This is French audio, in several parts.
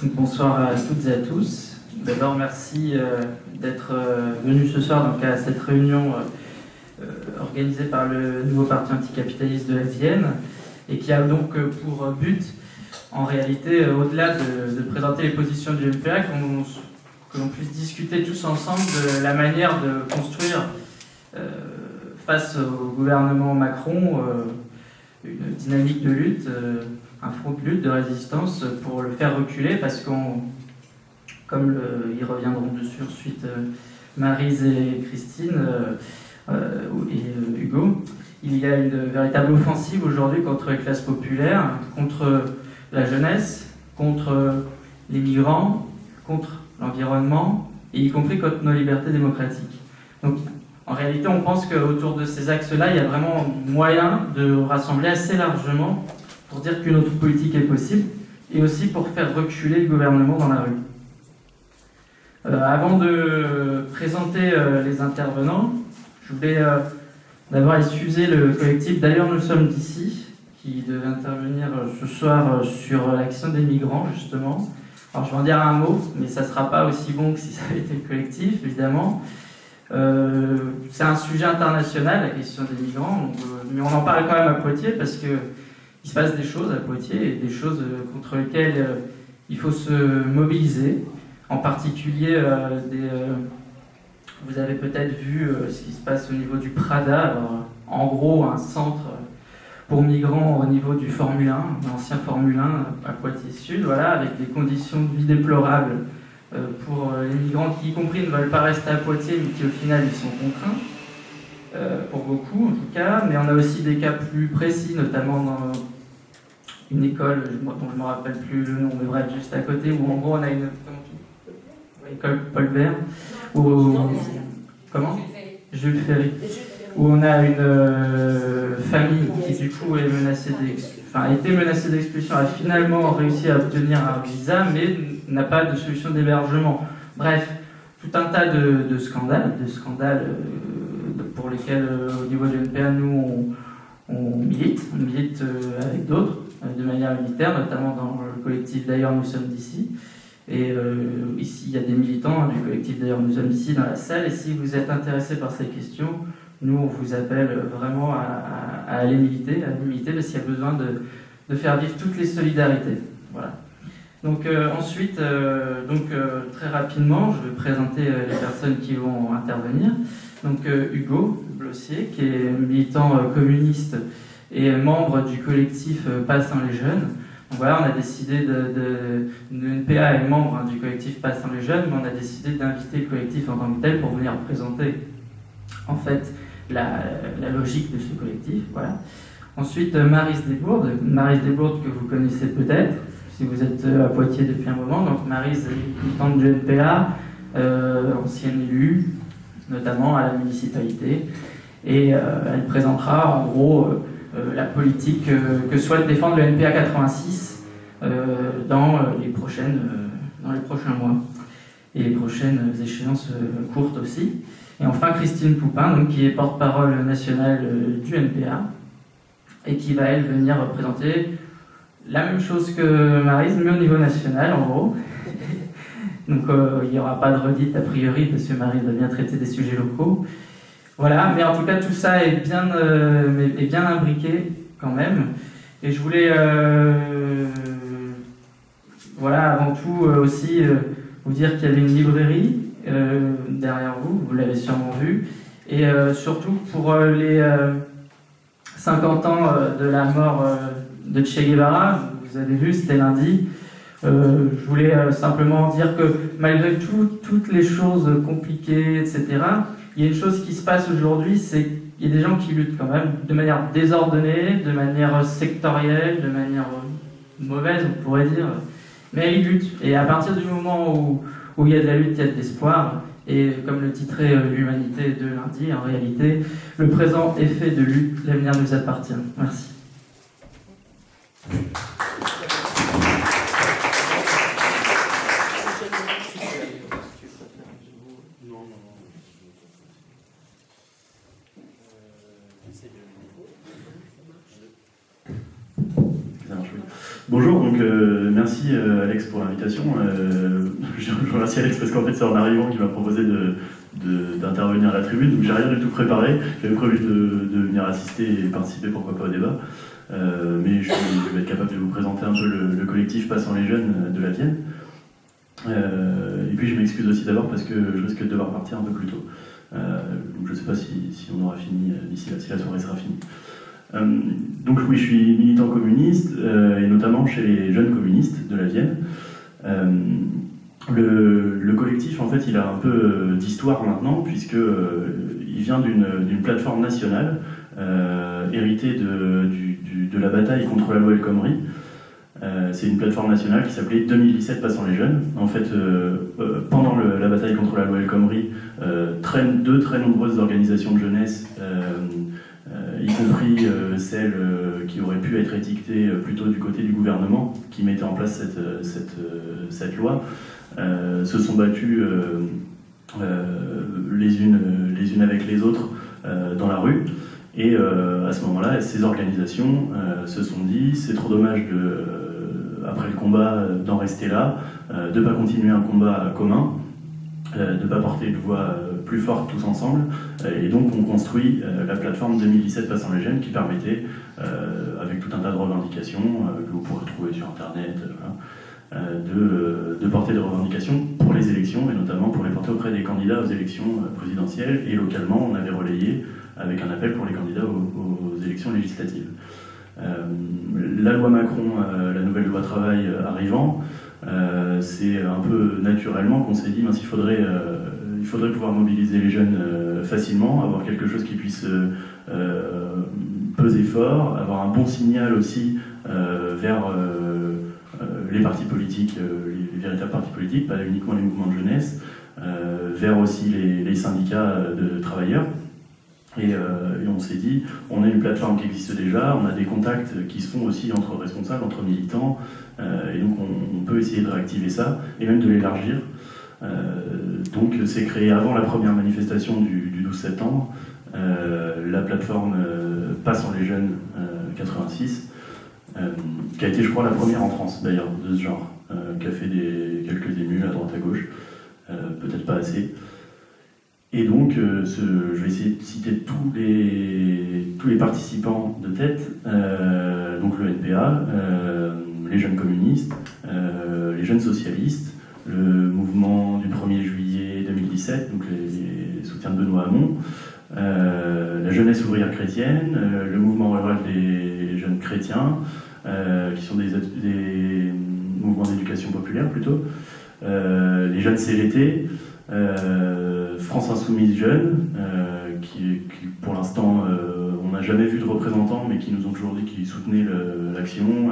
Bonsoir à toutes et à tous. D'abord, merci d'être venus ce soir donc, à cette réunion organisée par le nouveau parti anticapitaliste de la Vienne et qui a donc pour but, en réalité, au-delà de présenter les positions du NPA, que l'on puisse discuter tous ensemble de la manière de construire face au gouvernement Macron une dynamique de lutte, un front de lutte, de résistance pour le faire reculer parce comme ils reviendront dessus ensuite Maryse et Christine et Hugo, il y a une véritable offensive aujourd'hui contre les classes populaires, contre la jeunesse, contre les migrants, contre l'environnement et y compris contre nos libertés démocratiques. Donc en réalité on pense qu'autour de ces axes-là il y a vraiment moyen de rassembler assez largement pour dire qu'une autre politique est possible, et aussi pour faire reculer le gouvernement dans la rue. Avant de présenter les intervenants, je voulais d'abord excuser le collectif D'ailleurs nous sommes d'ici, qui devait intervenir ce soir sur la question des migrants, justement. Alors je vais en dire un mot, mais ça ne sera pas aussi bon que si ça avait été le collectif, évidemment. C'est un sujet international, la question des migrants, mais on en parle quand même à Poitiers, parce que il se passe des choses à Poitiers, et des choses contre lesquelles il faut se mobiliser. En particulier, vous avez peut-être vu ce qui se passe au niveau du Prada. Alors, en gros, un centre pour migrants au niveau du Formule 1, l'ancien Formule 1 à Poitiers-Sud, voilà, avec des conditions de vie déplorables pour les migrants qui, y compris, ne veulent pas rester à Poitiers, mais qui, au final, ils sont contraints. Pour beaucoup en tout cas, mais on a aussi des cas plus précis, notamment dans une école dont je ne me rappelle plus le nom, mais bref, juste à côté, où en gros on a une école Paul Bert, où comment Jules Ferry, où on a une famille qui du coup est a été menacée d'expulsion, a finalement réussi à obtenir un visa, mais n'a pas de solution d'hébergement. Bref, tout un tas de scandales pour lesquels au niveau du NPA nous on milite avec d'autres de manière unitaire, notamment dans le collectif D'ailleurs nous sommes d'ici. Et ici il y a des militants du collectif D'ailleurs nous sommes d'ici dans la salle, et si vous êtes intéressés par ces questions, nous on vous appelle vraiment à aller militer, parce qu'il y a besoin de faire vivre toutes les solidarités. Voilà. Donc ensuite, très rapidement, je vais présenter les personnes qui vont intervenir. Donc Hugo Blossier, qui est militant communiste et membre du collectif Passant les Jeunes. Donc voilà, on a décidé NPA est membre du collectif Passant les Jeunes, mais on a décidé d'inviter le collectif en tant que tel pour venir présenter en fait la logique de ce collectif. Voilà. Ensuite, Maryse Desbourdes que vous connaissez peut-être, si vous êtes à Poitiers depuis un moment. Donc Maryse est militante du NPA, ancienne élue, notamment à la municipalité, et elle présentera en gros la politique que souhaite défendre le NPA 86 dans les prochains mois et les prochaines échéances courtes aussi. Et enfin Christine Poupin, donc, qui est porte-parole nationale du NPA et qui va elle venir présenter la même chose que Maryse, mais au niveau national en gros. Donc il n'y aura pas de redite a priori, parce que Maryse va bien traiter des sujets locaux. Voilà, mais en tout cas tout ça est bien imbriqué quand même. Et je voulais, avant tout aussi vous dire qu'il y avait une librairie derrière vous l'avez sûrement vu. Et surtout pour les 50 ans de la mort de Che Guevara, vous avez vu, c'était lundi. Je voulais simplement dire que malgré toutes les choses compliquées, etc., il y a une chose qui se passe aujourd'hui, c'est qu'il y a des gens qui luttent quand même de manière désordonnée, de manière sectorielle, de manière mauvaise, on pourrait dire, mais ils luttent. Et à partir du moment où il y a de la lutte, il y a de l'espoir. Et comme le titrait l'Humanité de lundi, en réalité, le présent est fait de lutte, l'avenir nous appartient. Merci. Bonjour, donc merci Alex pour l'invitation. Je remercie Alex parce qu'en fait c'est en arrivant qu'il m'a proposé d'intervenir à la tribune, donc j'ai rien du tout préparé. J'avais prévu de venir assister et participer, pourquoi pas, au débat. Mais je vais être capable de vous présenter un peu le collectif Passant les Jeunes de la Vienne. Et puis je m'excuse aussi d'abord parce que je risque de devoir partir un peu plus tôt. Donc je ne sais pas si on aura fini d'ici là, si la soirée sera finie. Donc oui, je suis militant communiste, et notamment chez les jeunes communistes de la Vienne. Le collectif, en fait, il a un peu d'histoire maintenant, puisqu'il vient d'une plateforme nationale héritée de la bataille contre la loi El Khomri. C'est une plateforme nationale qui s'appelait 2017 Passant les Jeunes. En fait, pendant la bataille contre la loi El Khomri, deux très nombreuses organisations de jeunesse, y compris celles qui auraient pu être étiquetées plutôt du côté du gouvernement, qui mettait en place cette loi, se sont battues les unes avec les autres dans la rue. Et à ce moment-là, ces organisations se sont dit, c'est trop dommage après le combat d'en rester là, de ne pas continuer un combat commun, de ne pas porter une voix plus forte tous ensemble, et donc on construit la plateforme 2017 Passant les Jeunes qui permettait, avec tout un tas de revendications que vous pourrez trouver sur internet, de porter des revendications pour les élections, et notamment pour les porter auprès des candidats aux élections présidentielles, et localement on avait relayé avec un appel pour les candidats aux élections législatives. La loi Macron, la nouvelle loi travail arrivant, c'est un peu naturellement qu'on s'est dit il faudrait pouvoir mobiliser les jeunes facilement, avoir quelque chose qui puisse peser fort, avoir un bon signal aussi vers les partis politiques, les véritables partis politiques, pas uniquement les mouvements de jeunesse, vers aussi les syndicats de travailleurs. Et on s'est dit, on a une plateforme qui existe déjà, on a des contacts qui se font aussi entre responsables, entre militants, et donc on peut essayer de réactiver ça, et même de l'élargir. Donc c'est créé avant la première manifestation du 12 septembre, la plateforme Passant les Jeunes 86, qui a été, je crois, la première en France d'ailleurs de ce genre, qui a fait quelques émules à droite à gauche, peut-être pas assez. Et donc, je vais essayer de citer tous les participants de tête, donc le NPA, les jeunes communistes, les jeunes socialistes, le mouvement du 1er juillet 2017, donc les soutiens de Benoît Hamon, la jeunesse ouvrière chrétienne, le mouvement rural des jeunes chrétiens, qui sont des mouvements d'éducation populaire plutôt, les jeunes CGT, France Insoumise Jeunes, qui pour l'instant on n'a jamais vu de représentants, mais qui nous ont toujours dit qu'ils soutenaient l'action,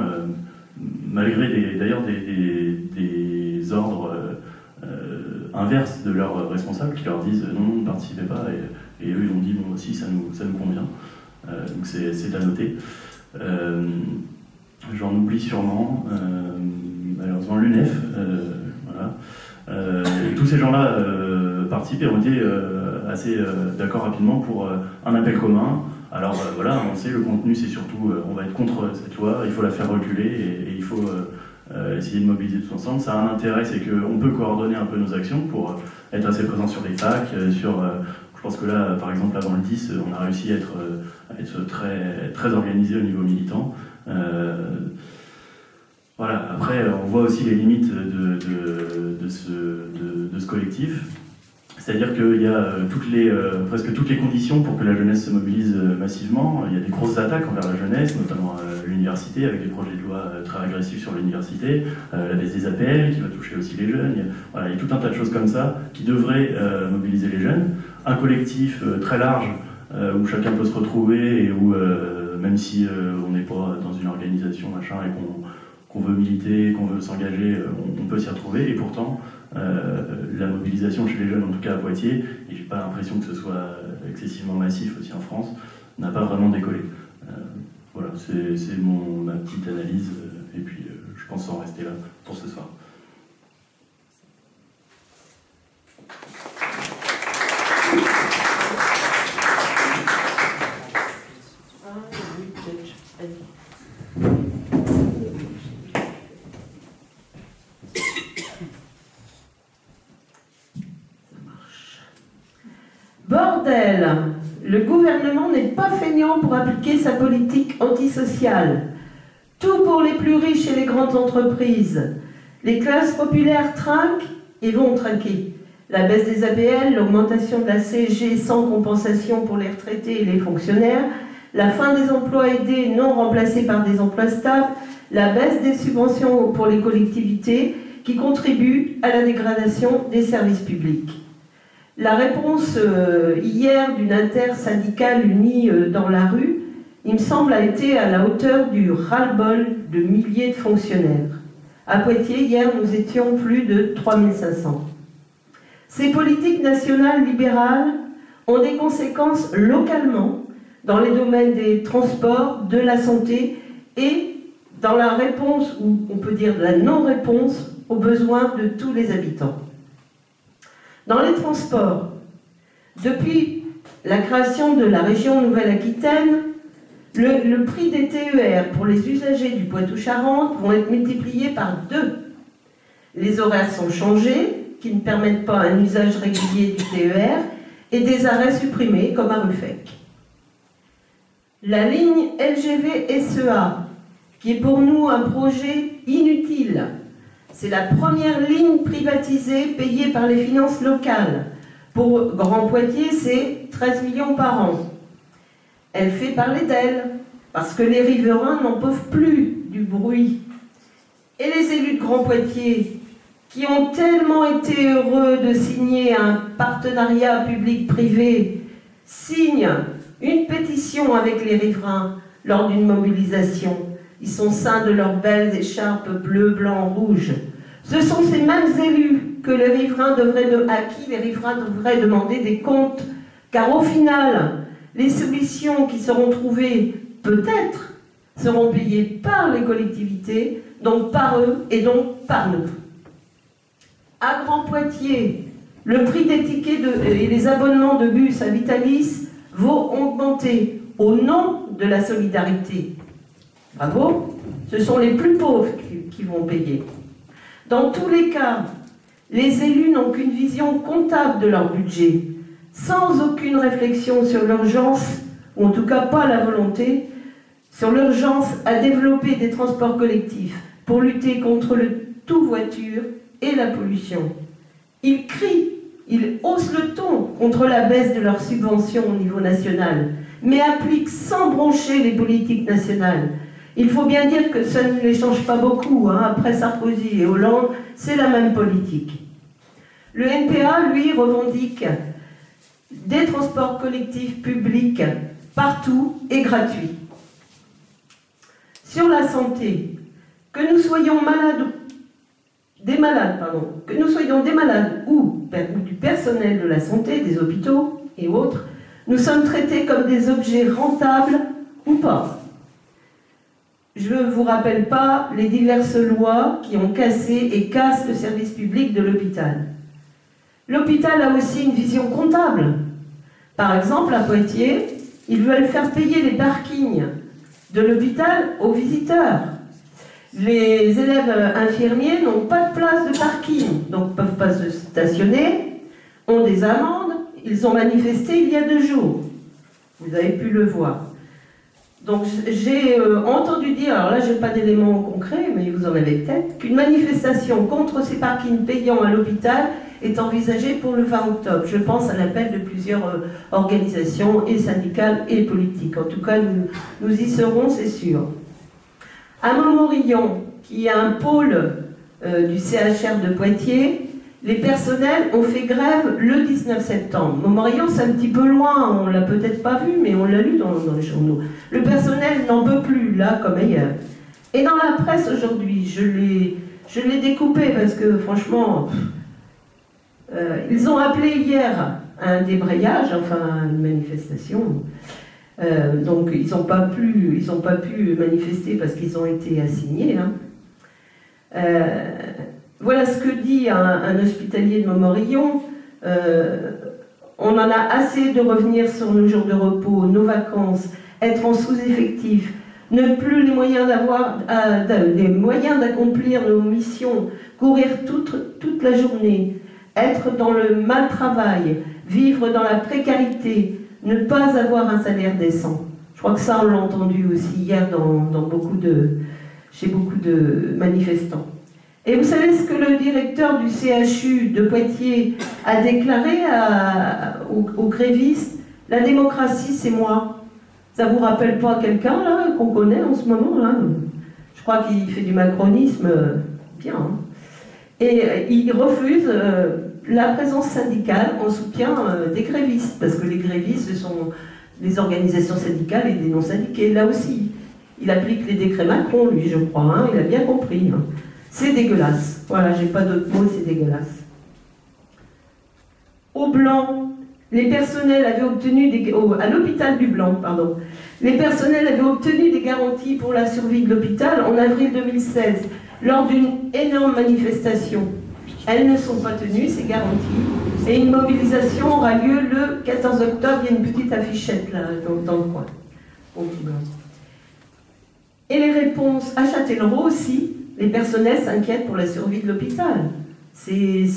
malgré d'ailleurs des ordres inverses de leurs responsables qui leur disent non, ne participez pas, et eux ils ont dit bon aussi ça nous convient, donc c'est à noter. J'en oublie sûrement, malheureusement l'UNEF, voilà. Tous ces gens-là participent et ont été assez d'accord rapidement pour un appel commun. Alors voilà, on sait, le contenu c'est surtout, on va être contre cette loi, il faut la faire reculer et il faut essayer de mobiliser tous ensemble. Ça a un intérêt, c'est qu'on peut coordonner un peu nos actions pour être assez présent sur les facs, je pense que là, par exemple, avant le 10, on a réussi à être très, très organisé au niveau militant. Voilà. Après, on voit aussi les limites de ce collectif. C'est-à-dire qu'il y a presque toutes les conditions pour que la jeunesse se mobilise massivement. Il y a des grosses attaques envers la jeunesse, notamment l'université, avec des projets de loi très agressifs sur l'université, la baisse des APL qui va toucher aussi les jeunes. Il y a tout un tas de choses comme ça qui devraient mobiliser les jeunes. Un collectif très large où chacun peut se retrouver et où, même si on n'est pas dans une organisation machin et qu'on veut militer, qu'on veut s'engager, on peut s'y retrouver. Et pourtant, la mobilisation chez les jeunes, en tout cas à Poitiers, et j'ai pas l'impression que ce soit excessivement massif aussi en France, n'a pas vraiment décollé. Voilà, c'est ma petite analyse, et puis je pense en rester là pour ce soir. bordel. Le gouvernement n'est pas feignant pour appliquer sa politique antisociale. Tout pour les plus riches et les grandes entreprises. Les classes populaires trinquent et vont trinquer. La baisse des APL, l'augmentation de la CSG sans compensation pour les retraités et les fonctionnaires, la fin des emplois aidés non remplacés par des emplois stables, la baisse des subventions pour les collectivités qui contribuent à la dégradation des services publics. La réponse hier d'une intersyndicale unie dans la rue, il me semble, a été à la hauteur du ras-le-bol de milliers de fonctionnaires. À Poitiers, hier, nous étions plus de 3500. Ces politiques nationales libérales ont des conséquences localement dans les domaines des transports, de la santé et dans la réponse, ou on peut dire la non-réponse, aux besoins de tous les habitants. Dans les transports, depuis la création de la région Nouvelle-Aquitaine, le prix des TER pour les usagers du Poitou-Charentes vont être multipliés par 2. Les horaires sont changés, qui ne permettent pas un usage régulier du TER, et des arrêts supprimés, comme à Ruffec. La ligne LGV-SEA, qui est pour nous un projet inutile. C'est la première ligne privatisée payée par les finances locales. Pour Grand Poitiers, c'est 13 millions par an. Elle fait parler d'elle, parce que les riverains n'en peuvent plus du bruit. Et les élus de Grand Poitiers, qui ont tellement été heureux de signer un partenariat public-privé, signent une pétition avec les riverains lors d'une mobilisation. Ils sont ceints de leurs belles écharpes bleues, blancs, rouges. Ce sont ces mêmes élus à qui les riverains devraient demander des comptes, car au final, les solutions qui seront trouvées, peut-être, seront payées par les collectivités, donc par eux et donc par nous. À Grand Poitiers, le prix des tickets et les abonnements de bus à Vitalis vont augmenter au nom de la solidarité. Bravo, ce sont les plus pauvres qui vont payer. Dans tous les cas, les élus n'ont qu'une vision comptable de leur budget, sans aucune réflexion sur l'urgence, ou en tout cas pas la volonté, sur l'urgence à développer des transports collectifs pour lutter contre le tout-voiture et la pollution. Ils crient, ils haussent le ton contre la baisse de leurs subventions au niveau national, mais appliquent sans broncher les politiques nationales. Il faut bien dire que ça ne les change pas beaucoup. Après Sarkozy et Hollande, c'est la même politique. Le NPA, lui, revendique des transports collectifs publics partout et gratuits. Sur la santé, que nous soyons des malades ou du personnel de la santé, des hôpitaux et autres, nous sommes traités comme des objets rentables ou pas. Je ne vous rappelle pas les diverses lois qui ont cassé et cassent le service public de l'hôpital. L'hôpital a aussi une vision comptable. Par exemple, à Poitiers, ils veulent faire payer les parkings de l'hôpital aux visiteurs. Les élèves infirmiers n'ont pas de place de parking, donc ne peuvent pas se stationner, ont des amendes. Ils ont manifesté il y a 2 jours. Vous avez pu le voir. Donc j'ai entendu dire, alors là je n'ai pas d'éléments concrets, mais vous en avez peut-être, qu'une manifestation contre ces parkings payants à l'hôpital est envisagée pour le 20 octobre. Je pense à l'appel de plusieurs organisations, et syndicales et politiques. En tout cas, nous y serons, c'est sûr. À Montmorillon, qui est un pôle du CHR de Poitiers, les personnels ont fait grève le 19 septembre. Montmorillon, c'est un petit peu loin, on ne l'a peut-être pas vu, mais on l'a lu dans les journaux. Le personnel n'en peut plus, là comme ailleurs. Et dans la presse aujourd'hui, je l'ai découpé parce que franchement, ils ont appelé hier à un débrayage, enfin à une manifestation. Donc ils n'ont pas pu manifester parce qu'ils ont été assignés. Voilà ce que dit un hospitalier de Montmorillon. On en a assez de revenir sur nos jours de repos, nos vacances, être en sous-effectif, ne plus les moyens des moyens d'accomplir nos missions, courir toute la journée, être dans le mal-travail, vivre dans la précarité, ne pas avoir un salaire décent. Je crois que ça, on l'a entendu aussi hier chez beaucoup de manifestants. Et vous savez ce que le directeur du CHU de Poitiers a déclaré aux grévistes? La démocratie, c'est moi. Ça vous rappelle pas quelqu'un là qu'on connaît en ce moment là? Je crois qu'il fait du macronisme bien. Hein. Et il refuse la présence syndicale en soutien des grévistes, parce que les grévistes, ce sont les organisations syndicales et des non-syndiqués. Là aussi, il applique les décrets Macron, lui, je crois. Hein, il a bien compris. Hein. C'est dégueulasse. Voilà, j'ai pas d'autres mots, c'est dégueulasse. Au Blanc, les personnels avaient obtenu à l'hôpital du Blanc, pardon. Les personnels avaient obtenu des garanties pour la survie de l'hôpital en avril 2016, lors d'une énorme manifestation. Elles ne sont pas tenues, ces garanties, et une mobilisation aura lieu le 14 octobre. Il y a une petite affichette là, dans le coin. Et les réponses à Châtellerault aussi, les personnels s'inquiètent pour la survie de l'hôpital. C'est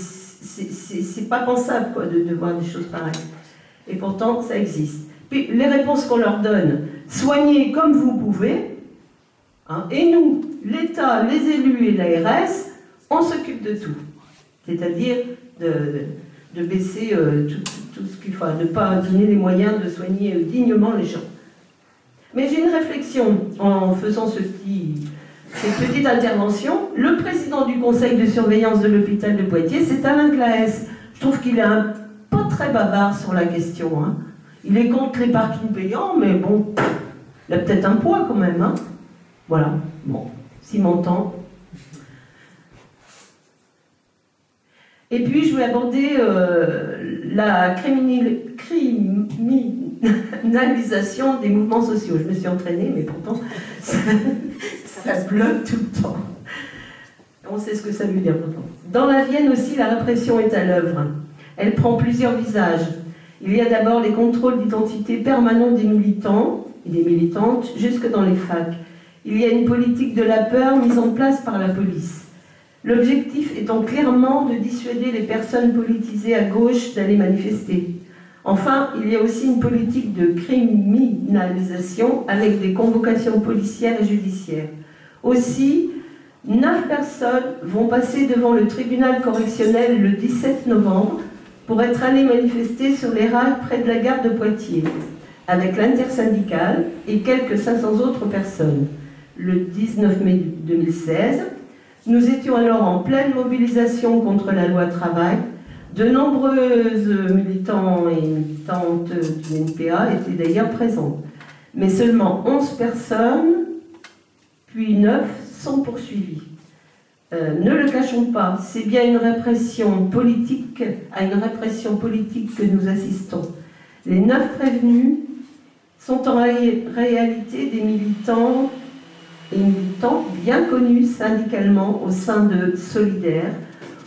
pas pensable quoi, de voir des choses pareilles. Et pourtant, ça existe. Puis les réponses qu'on leur donne, soignez comme vous pouvez, hein, et nous, l'État, les élus et l'ARS, on s'occupe de tout. C'est-à-dire de baisser tout ce qu'il faut, de ne pas donner les moyens de soigner dignement les gens. Mais j'ai une réflexion en faisant cette petite intervention. Le président du conseil de surveillance de l'hôpital de Poitiers, c'est Alain Claes. Je trouve qu'il est pas très bavard sur la question. Hein. Il est contre les parkings payants, mais bon, il a peut-être un poids quand même. Hein. Voilà, bon, s'il m'entend. Et puis, je vais aborder la criminalisation des mouvements sociaux. Je me suis entraînée, mais pourtant, ça bloque tout le temps. On sait ce que ça veut dire pourtant. Dans la Vienne aussi, la répression est à l'œuvre. Elle prend plusieurs visages. Il y a d'abord les contrôles d'identité permanents des militants et des militantes, jusque dans les facs. Il y a une politique de la peur mise en place par la police. L'objectif étant clairement de dissuader les personnes politisées à gauche d'aller manifester. Enfin, il y a aussi une politique de criminalisation avec des convocations policières et judiciaires. Aussi, 9 personnes vont passer devant le tribunal correctionnel le 17 novembre pour être allées manifester sur les rails près de la gare de Poitiers, avec l'intersyndicale et quelques 500 autres personnes. Le 19 mai 2016, nous étions alors en pleine mobilisation contre la loi travail. De nombreuses militants et militantes du NPA étaient d'ailleurs présents. Mais seulement 11 personnes, puis 9 sont poursuivies. Ne le cachons pas, c'est bien à une répression politique que nous assistons. Les 9 prévenus sont en réalité des militants et militants bien connus syndicalement au sein de Solidaire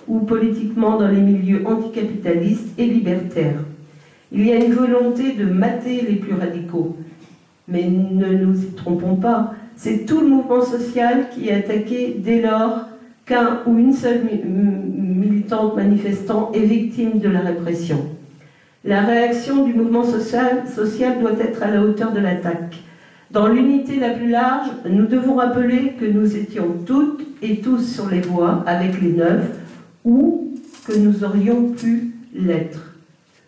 ou politiquement dans les milieux anticapitalistes et libertaires. Il y a une volonté de mater les plus radicaux. Mais ne nous y trompons pas, c'est tout le mouvement social qui est attaqué dès lors qu'un ou une seule militante manifestant est victime de la répression. La réaction du mouvement social doit être à la hauteur de l'attaque. Dans l'unité la plus large, nous devons rappeler que nous étions toutes et tous sur les voies avec les 9, ou que nous aurions pu l'être.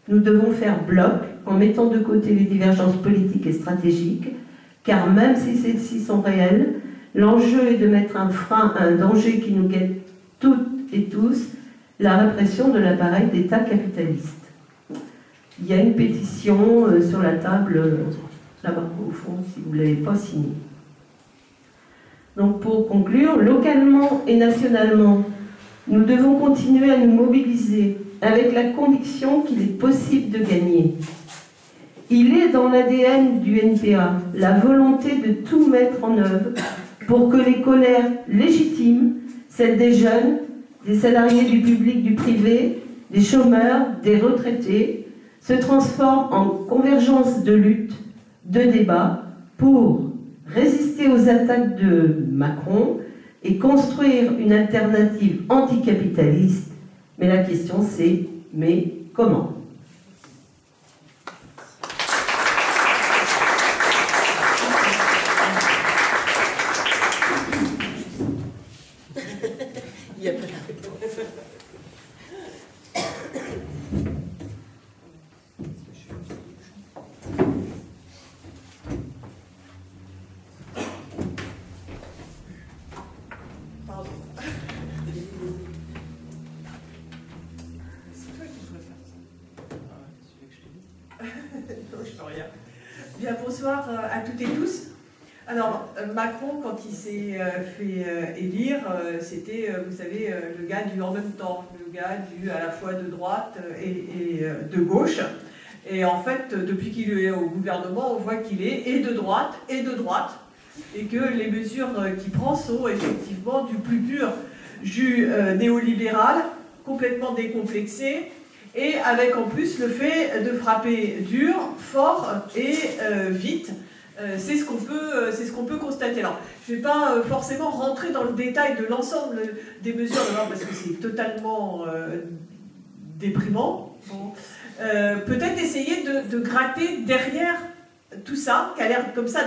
Nous devons faire bloc en mettant de côté les divergences politiques et stratégiques, car même si celles-ci sont réelles, l'enjeu est de mettre un frein à un danger qui nous guette toutes et tous, la répression de l'appareil d'État capitaliste. Il y a une pétition sur la table, là-bas au fond, si vous ne l'avez pas signée. Donc pour conclure, localement et nationalement, nous devons continuer à nous mobiliser avec la conviction qu'il est possible de gagner. Il est dans l'ADN du NPA la volonté de tout mettre en œuvre pour que les colères légitimes, celles des jeunes, des salariés du public, du privé, des chômeurs, des retraités, se transforment en convergence de lutte, de débat, pour résister aux attaques de Macron et construire une alternative anticapitaliste. Mais la question c'est, mais comment ? Bien, bonsoir à toutes et tous. Alors, Macron, quand il s'est fait élire, c'était, vous savez, le gars du en même temps, le gars du à la fois de droite et de gauche. Et en fait, depuis qu'il est au gouvernement, on voit qu'il est et de droite, et que les mesures qu'il prend sont effectivement du plus pur jus néolibéral, complètement décomplexé, et avec en plus le fait de frapper dur, fort et vite. C'est ce qu'on peut constater. Alors, je ne vais pas forcément rentrer dans le détail de l'ensemble des mesures, parce que c'est totalement déprimant. Bon. Peut-être essayer de gratter derrière tout ça, qui a l'air comme ça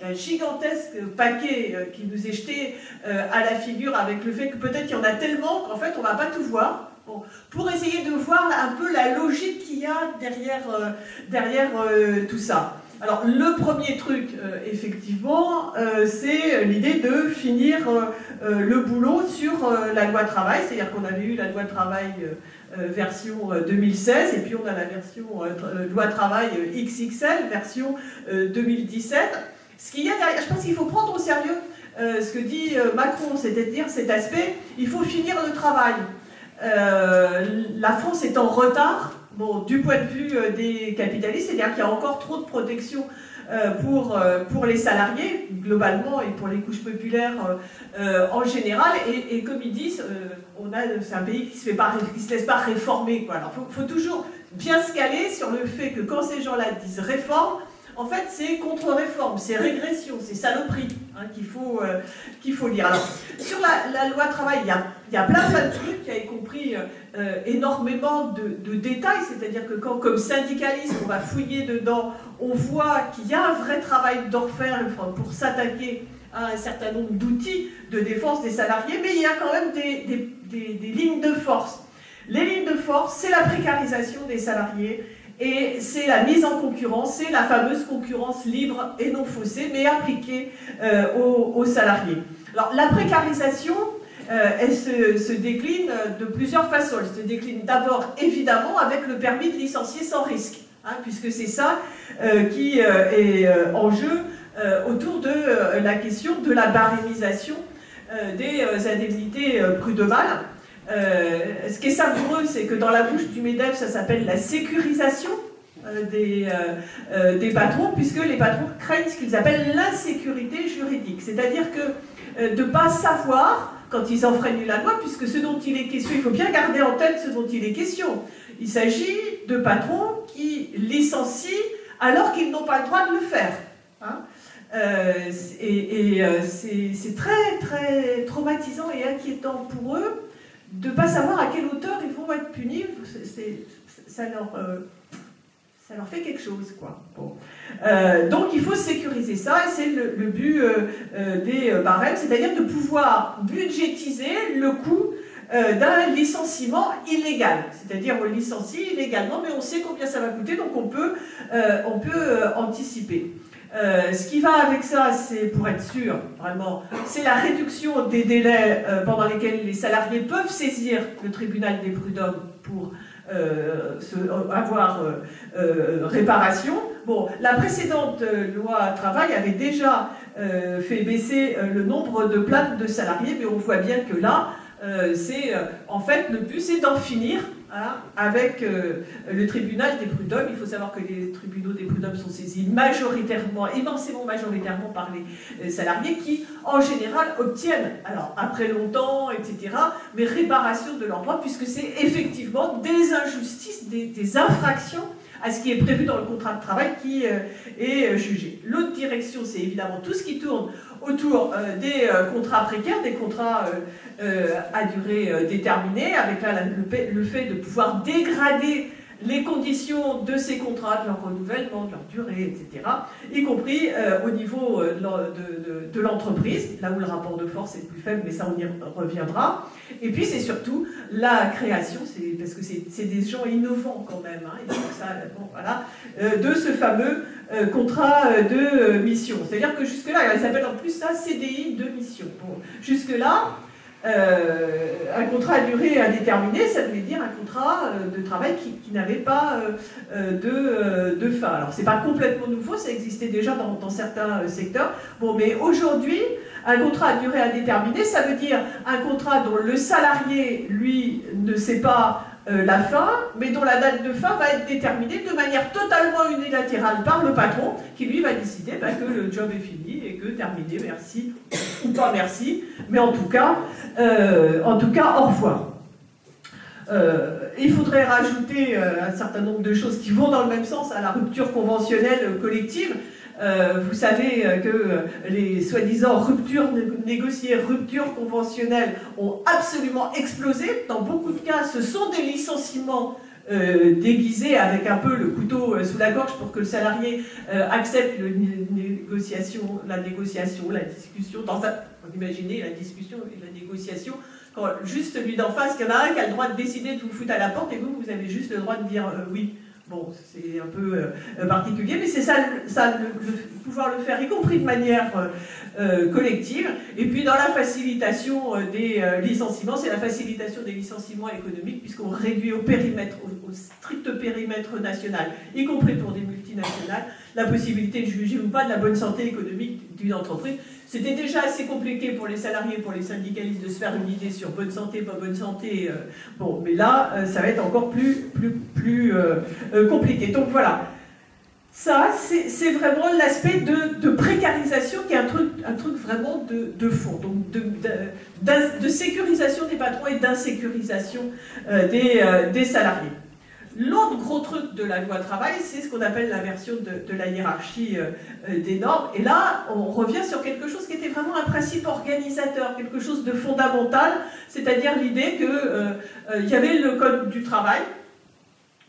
d'un gigantesque paquet qui nous est jeté à la figure, avec le fait que peut-être il y en a tellement qu'en fait on ne va pas tout voir. Bon, pour essayer de voir un peu la logique qu'il y a derrière tout ça. Alors, le premier truc, effectivement, c'est l'idée de finir le boulot sur la loi travail, c'est-à-dire qu'on avait eu la loi travail version 2016, et puis on a la version loi travail XXL, version 2017. Ce qu'il y a derrière, je pense qu'il faut prendre au sérieux ce que dit Macron, c'est-à-dire cet aspect, il faut finir le travail. La France est en retard, bon, du point de vue des capitalistes, c'est-à-dire qu'il y a encore trop de protection pour les salariés, globalement, et pour les couches populaires en général. Et comme ils disent, c'est un pays qui ne se laisse pas réformer, quoi. Alors, il faut toujours bien se caler sur le fait que quand ces gens-là disent réforme, en fait, c'est contre-réforme, c'est régression, c'est saloperie qu'il faut lire. Alors, sur la loi travail, il y a plein de trucs, il y a y compris énormément de détails, c'est-à-dire que quand, comme syndicaliste, on va fouiller dedans, on voit qu'il y a un vrai travail d'orfèvre pour s'attaquer à un certain nombre d'outils de défense des salariés, mais il y a quand même des lignes de force. Les lignes de force, c'est la précarisation des salariés, et c'est la mise en concurrence, c'est la fameuse concurrence libre et non faussée, mais appliquée aux salariés. Alors, la précarisation, elle se décline de plusieurs façons. Elle se décline d'abord, évidemment, avec le permis de licencier sans risque, puisque c'est ça qui est en jeu autour de la question de la barémisation des indemnités prud'homales. Ce qui est savoureux, c'est que dans la bouche du MEDEF, ça s'appelle la sécurisation des patrons, puisque les patrons craignent ce qu'ils appellent l'insécurité juridique. C'est-à-dire que de ne pas savoir, quand ils enfreignent la loi, puisque ce dont il est question, il faut bien garder en tête ce dont il est question. Il s'agit de patrons qui licencient alors qu'ils n'ont pas le droit de le faire. C'est très, très traumatisant et inquiétant pour eux de ne pas savoir à quelle hauteur ils vont être punis. Ça leur fait quelque chose, quoi. Bon. Donc il faut sécuriser ça, et c'est le but des barèmes, c'est-à-dire de pouvoir budgétiser le coût d'un licenciement illégal. C'est-à-dire on licencie illégalement, mais on sait combien ça va coûter, donc on peut anticiper. Ce qui va avec ça, c'est, pour être sûr, vraiment, c'est la réduction des délais pendant lesquels les salariés peuvent saisir le tribunal des prud'hommes pour avoir réparation. Bon, la précédente loi travail avait déjà fait baisser le nombre de plaintes de salariés, mais on voit bien que là, en fait, le but, c'est d'en finir avec le tribunal des prud'hommes. Il faut savoir que les tribunaux des prud'hommes sont saisis immensément majoritairement par les salariés qui, en général, obtiennent, alors après longtemps, etc., mais réparation de leur droit, puisque c'est effectivement des injustices, des infractions à ce qui est prévu dans le contrat de travail qui est jugé. L'autre direction, c'est évidemment tout ce qui tourne autour des contrats précaires, des contrats à durée déterminée, avec là, le fait de pouvoir dégrader les conditions de ces contrats, de leur renouvellement, de leur durée, etc., y compris au niveau de l'entreprise, là où le rapport de force est plus faible, mais ça on y reviendra. Et puis c'est surtout la création, parce que c'est des gens innovants quand même, hein, et donc ça, bon, voilà, de ce fameux contrat de mission. C'est-à-dire que jusque-là, il s'appelle en plus ça CDI de mission. Bon, jusque-là, un contrat à durée indéterminée, ça voulait dire un contrat de travail qui n'avait pas de fin. Alors c'est pas complètement nouveau, ça existait déjà dans certains secteurs. Bon, mais aujourd'hui, un contrat à durée indéterminée, ça veut dire un contrat dont le salarié, lui, ne sait pas la fin, mais dont la date de fin va être déterminée de manière totalement unilatérale par le patron, qui lui va décider que le job est fini et que terminé, merci, ou pas merci, mais en tout cas au revoir. Il faudrait rajouter un certain nombre de choses qui vont dans le même sens à la rupture conventionnelle collective. Vous savez que les soi-disant ruptures négociées, ruptures conventionnelles ont absolument explosé. Dans beaucoup de cas, ce sont des licenciements déguisés avec un peu le couteau sous la gorge pour que le salarié accepte la discussion. Vous imaginez la discussion et la négociation, quand juste celui d'en face, qu'il y en a un qui a le droit de décider de vous foutre à la porte et vous avez juste le droit de dire oui. Bon, c'est un peu particulier, mais c'est ça, pouvoir le faire, y compris de manière collective. Et puis dans la facilitation des licenciements, c'est la facilitation des licenciements économiques, puisqu'on réduit au périmètre, au strict périmètre national, y compris pour des multinationales, la possibilité de juger ou pas de la bonne santé économique d'une entreprise. C'était déjà assez compliqué pour les salariés, pour les syndicalistes de se faire une idée sur bonne santé, pas bonne santé. Bon, mais là, ça va être encore plus compliqué. Donc voilà, ça, c'est vraiment l'aspect de précarisation qui est un truc vraiment de fond. Donc de sécurisation des patrons et d'insécurisation des salariés. L'autre gros truc de la loi travail, c'est ce qu'on appelle l'inversion de la hiérarchie des normes. Et là, on revient sur quelque chose qui était vraiment un principe organisateur, quelque chose de fondamental, c'est-à-dire l'idée qu'il y avait le code du travail.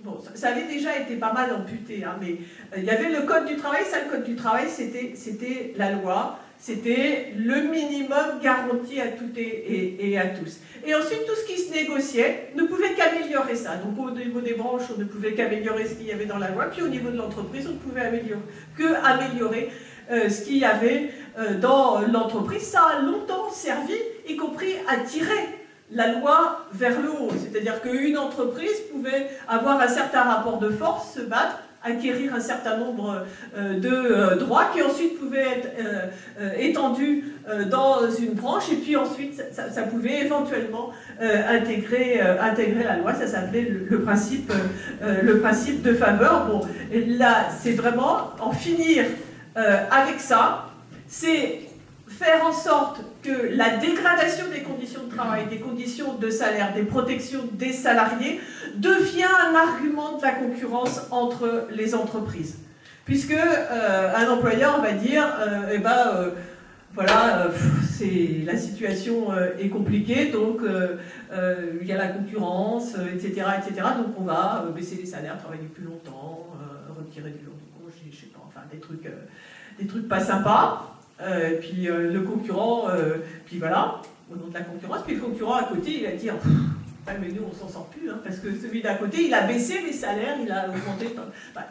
Bon, ça avait déjà été pas mal amputé, hein, mais il y avait le code du travail. Ça, le code du travail, c'était la loi. C'était le minimum garanti à toutes et à tous. Et ensuite, tout ce qui se négociait ne pouvait qu'améliorer ça. Donc au niveau des branches, on ne pouvait qu'améliorer ce qu'il y avait dans la loi. Puis au niveau de l'entreprise, on ne pouvait qu'améliorer ce qu'il y avait dans l'entreprise. Ça a longtemps servi, y compris à tirer la loi vers le haut. C'est-à-dire qu'une entreprise pouvait avoir un certain rapport de force, se battre, acquérir un certain nombre de droits qui ensuite pouvaient être étendus dans une branche, et puis ensuite ça pouvait éventuellement intégrer la loi. Ça s'appelait le principe de faveur. Bon, là, c'est vraiment en finir avec ça, c'est faire en sorte que la dégradation des conditions de travail, des conditions de salaire, des protections des salariés devient un argument de la concurrence entre les entreprises. Puisque un employeur va dire, voilà, la situation est compliquée, donc il y a la concurrence, etc., etc. Donc on va baisser les salaires, travailler plus longtemps, retirer des jours de congé, je sais pas, enfin des trucs pas sympas. Puis le concurrent, puis voilà, au nom de la concurrence, puis le concurrent à côté, il va dire mais nous on s'en sort plus, hein, parce que celui d'à côté, il a baissé les salaires, il a augmenté.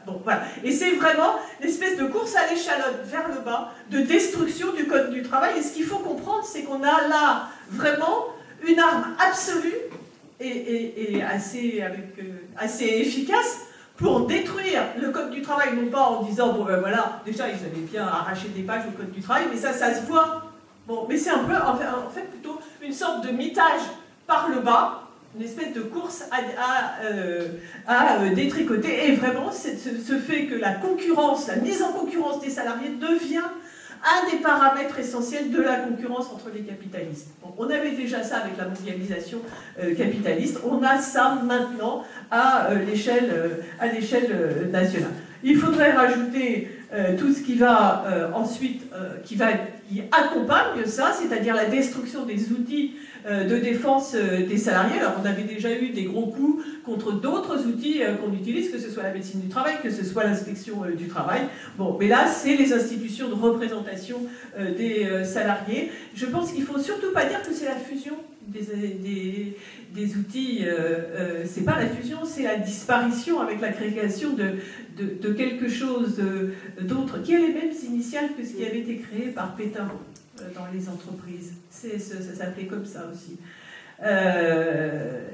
Donc voilà. Et c'est vraiment l'espèce de course à l'échalote vers le bas, de destruction du code du travail. Et ce qu'il faut comprendre, c'est qu'on a là vraiment une arme absolue et assez efficace pour détruire le code du travail, non pas en disant, bon ben voilà, déjà ils avaient bien arraché des pages au code du travail, mais ça se voit. Bon, mais c'est un peu, en fait, plutôt une sorte de mitage par le bas, une espèce de course à détricoter, et vraiment, ce fait que la concurrence, la mise en concurrence des salariés devient un des paramètres essentiels de la concurrence entre les capitalistes. Bon, on avait déjà ça avec la mondialisation capitaliste, on a ça maintenant à l'échelle nationale. Il faudrait rajouter tout ce qui va ensuite, qui accompagne ça, c'est-à-dire la destruction des outils de défense des salariés. Alors on avait déjà eu des gros coups contre d'autres outils qu'on utilise, que ce soit la médecine du travail, que ce soit l'inspection du travail. Bon, mais là, c'est les institutions de représentation des salariés. Je pense qu'il ne faut surtout pas dire que c'est la fusion des outils. C'est pas la fusion, c'est la disparition avec la création de quelque chose d'autre, qui a les mêmes initiales que ce qui avait été créé par Pétain dans les entreprises. Ça s'appelait comme ça aussi.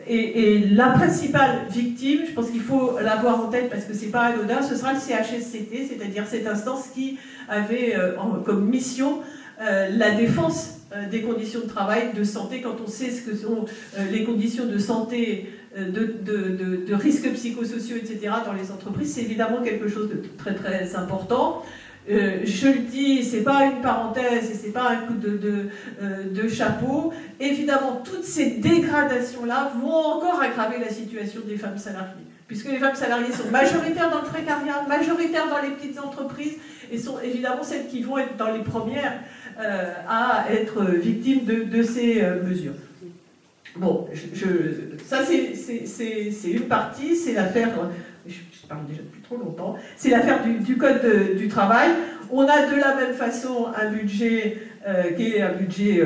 Et la principale victime, je pense qu'il faut l'avoir en tête parce que c'est pas anodin, ce sera le CHSCT, c'est-à-dire cette instance qui avait comme mission la défense des conditions de travail, de santé, quand on sait ce que sont les conditions de santé, de risques psychosociaux, etc. dans les entreprises, c'est évidemment quelque chose de très très important. Je le dis, c'est pas une parenthèse et c'est pas un coup de chapeau. Évidemment, toutes ces dégradations-là vont encore aggraver la situation des femmes salariées, puisque les femmes salariées sont majoritaires dans le précariat, majoritaires dans les petites entreprises, et sont évidemment celles qui vont être dans les premières à être victimes de ces mesures. Bon, ça c'est une partie, c'est l'affaire. Je parle déjà depuis trop longtemps, c'est l'affaire du Code du travail. On a de la même façon un budget qui est un budget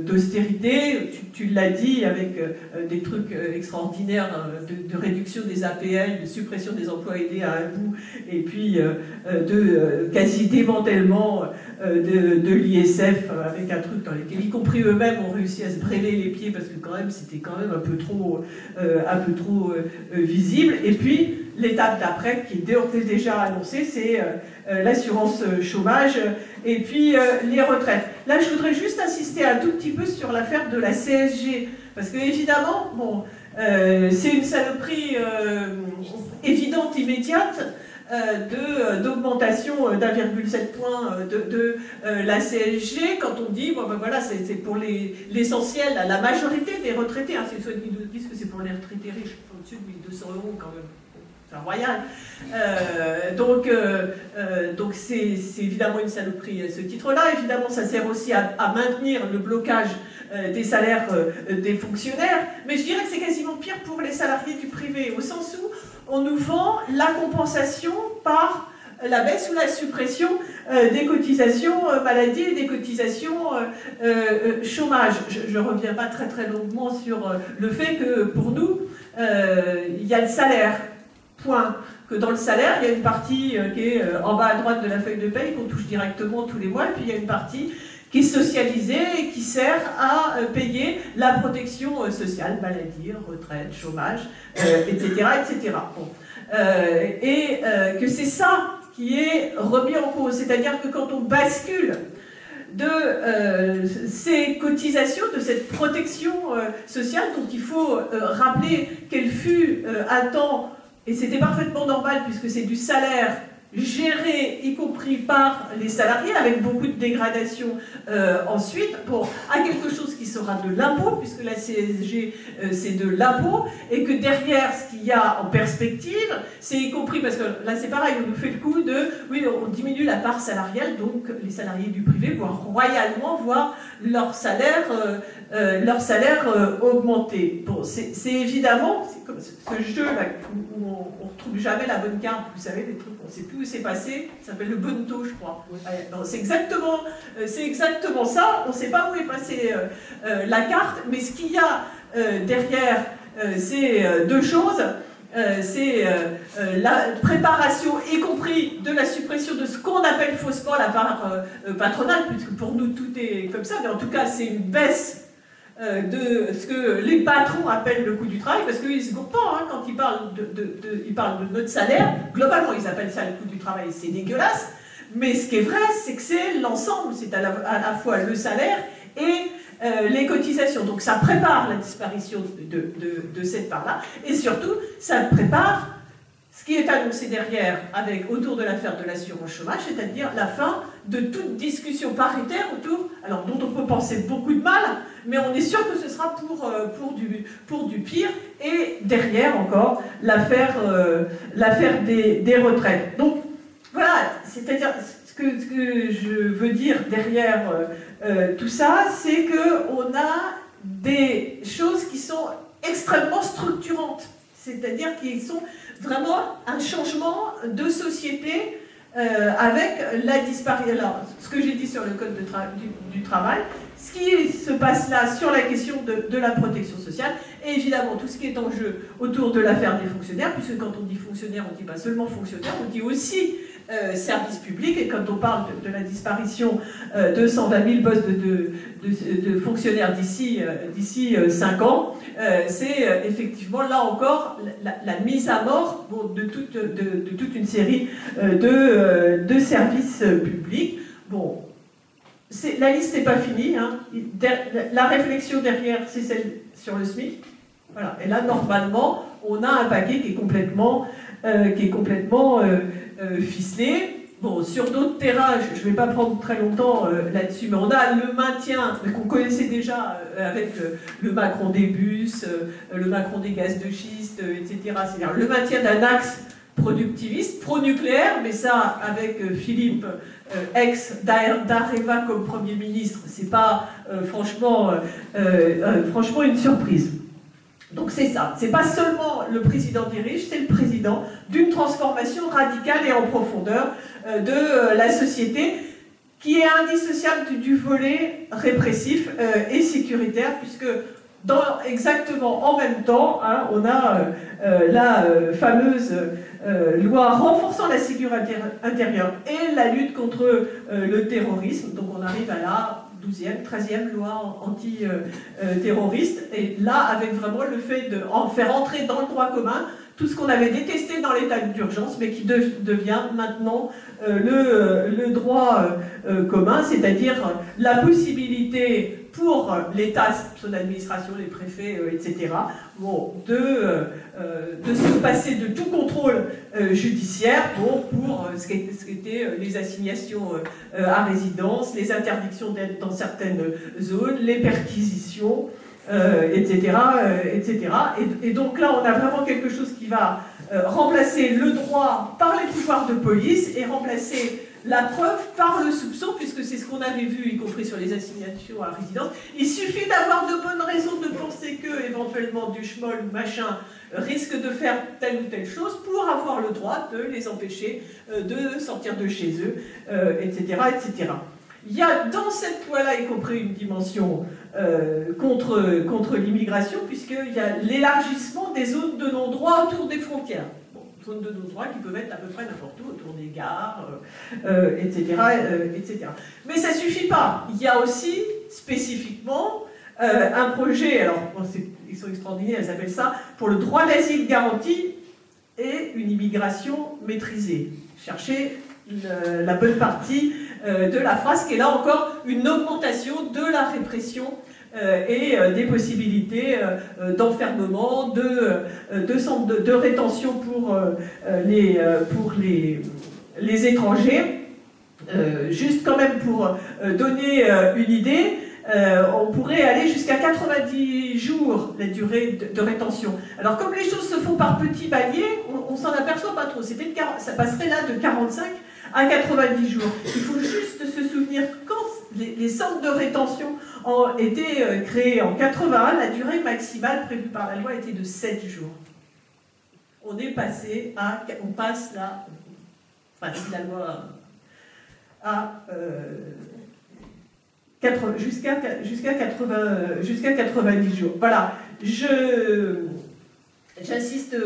d'austérité, tu l'as dit, avec des trucs extraordinaires de réduction des APL, de suppression des emplois aidés à un bout, et puis de quasi-démantèlement de l'ISF, avec un truc dans lequel, y compris eux-mêmes, ont réussi à se brûler les pieds, parce que quand même, c'était quand même un peu trop visible. Et puis, l'étape d'après, qui est déjà annoncée, c'est l'assurance chômage et puis les retraites. Là, je voudrais juste insister un tout petit peu sur l'affaire de la CSG, parce que évidemment, bon, c'est une saloperie évidente, immédiate, d'augmentation d'1,7 point de la CSG, quand on dit, bon, ben voilà, c'est pour l'essentiel, la majorité des retraités, hein, c'est ceux qui nous disent que c'est pour les retraités riches, au-dessus de 1 200 € quand même. C'est royal. Donc c'est évidemment une saloperie à ce titre-là. Évidemment, ça sert aussi à maintenir le blocage des salaires des fonctionnaires. Mais je dirais que c'est quasiment pire pour les salariés du privé, au sens où on nous vend la compensation par la baisse ou la suppression des cotisations maladie et des cotisations chômage. Je ne reviens pas très très longuement sur le fait que pour nous, il y a le salaire. Point. Que dans le salaire, il y a une partie qui est en bas à droite de la feuille de paye, qu'on touche directement tous les mois, et puis il y a une partie qui est socialisée et qui sert à payer la protection sociale, maladie, retraite, chômage, etc. etc. Bon. Et que c'est ça qui est remis en cause. C'est-à-dire que quand on bascule de ces cotisations, de cette protection sociale, dont il faut rappeler qu'elle fut un temps. Et c'était parfaitement normal puisque c'est du salaire géré, y compris par les salariés, avec beaucoup de dégradation ensuite, à quelque chose qui sera de l'impôt, puisque la CSG c'est de l'impôt, et que derrière ce qu'il y a en perspective, c'est y compris, parce que là c'est pareil, on nous fait le coup de, oui, on diminue la part salariale, donc les salariés du privé vont royalement voir leur salaire augmenter. Bon, c'est évidemment, c'est comme ce jeu-là où on ne retrouve jamais la bonne carte, vous savez, des trucs, on ne sait plus où c'est passé, ça s'appelle le bonneto, je crois. C'est exactement ça, on ne sait pas où est passée la carte, mais ce qu'il y a derrière, c'est deux choses. C'est la préparation, y compris de la suppression de ce qu'on appelle faussement la part patronale, puisque pour nous tout est comme ça, mais en tout cas c'est une baisse de ce que les patrons appellent le coût du travail, parce qu'ils se gourrent pas, hein, quand ils parlent ils parlent de notre salaire, globalement ils appellent ça le coût du travail, c'est dégueulasse, mais ce qui est vrai, c'est que c'est l'ensemble, c'est à la fois le salaire et les cotisations. Donc ça prépare la disparition de cette part-là, et surtout, ça prépare ce qui est annoncé derrière, autour de l'affaire de l'assurance chômage, c'est-à-dire la fin de toute discussion paritaire autour, alors dont on peut penser beaucoup de mal, mais on est sûr que ce sera pour du pire, et derrière encore l'affaire des retraites. Donc voilà, c'est-à-dire ce que je veux dire derrière tout ça, c'est qu'on a des choses qui sont extrêmement structurantes, c'est-à-dire qu'ils sont vraiment un changement de société avec la disparition. Alors, ce que j'ai dit sur le code du travail, ce qui se passe là sur la question de la protection sociale, et évidemment tout ce qui est en jeu autour de l'affaire des fonctionnaires, puisque quand on dit fonctionnaire, on ne dit pas seulement fonctionnaire, on dit aussi service public, et quand on parle de la disparition de 120 000 postes de fonctionnaires d'ici 5 ans, c'est effectivement là encore la mise à mort de toute une série de services publics. Bon, la liste n'est pas finie, hein. La réflexion derrière, c'est celle sur le SMIC. Voilà. Et là, normalement, on a un paquet qui est complètement ficelé. Bon, sur d'autres terrains, je ne vais pas prendre très longtemps là-dessus, mais on a le maintien qu'on connaissait déjà avec le Macron des bus, le Macron des gaz de schiste, etc. C'est-à-dire le maintien d'un axe productiviste, pro-nucléaire, mais ça, avec Philippe, ex-d'Areva comme Premier ministre, c'est pas franchement une surprise. Donc c'est ça, c'est pas seulement le président des riches, c'est le président d'une transformation radicale et en profondeur de la société qui est indissociable du volet répressif et sécuritaire, puisque exactement en même temps, hein, on a la fameuse loi renforçant la sécurité intérieure et la lutte contre le terrorisme. Donc on arrive à la 12e, 13e loi anti-terroriste, et là avec vraiment le fait de faire entrer dans le droit commun tout ce qu'on avait détesté dans l'état d'urgence, mais qui devient maintenant le droit commun, c'est-à-dire la possibilité pour l'État, son administration, les préfets, etc., bon, de se passer de tout contrôle judiciaire pour ce qu'étaient les assignations à résidence, les interdictions d'être dans certaines zones, les perquisitions, etc., etc. Et donc là, on a vraiment quelque chose qui va remplacer le droit par les pouvoirs de police et remplacer la preuve par le soupçon, puisque c'est ce qu'on avait vu, y compris sur les assignations à résidence. Il suffit d'avoir de bonnes raisons de penser que, éventuellement, du schmoll ou machin risque de faire telle ou telle chose pour avoir le droit de les empêcher de sortir de chez eux, etc., etc. Il y a dans cette loi-là, y compris une dimension contre l'immigration, puisqu'il y a l'élargissement des zones de non-droit autour des frontières. Zones de non-droit qui peuvent être à peu près n'importe où, autour des gares, etc., etc. Mais ça ne suffit pas. Il y a aussi, spécifiquement, un projet, alors ils sont extraordinaires, elles appellent ça, pour le droit d'asile garanti et une immigration maîtrisée. Cherchez la bonne partie de la phrase, qui est là encore une augmentation de la répression et des possibilités d'enfermement, de centres de rétention pour les étrangers. Juste quand même pour donner une idée, on pourrait aller jusqu'à 90 jours la durée de rétention. Alors comme les choses se font par petits paliers, on s'en aperçoit pas trop. Ça passerait là de 45 à 90 jours. Il faut juste se souvenir quand les centres de rétention ont été créés en 81, la durée maximale prévue par la loi était de 7 jours. On passe là, enfin si la loi à jusqu'à 90 jours. Voilà, j'insiste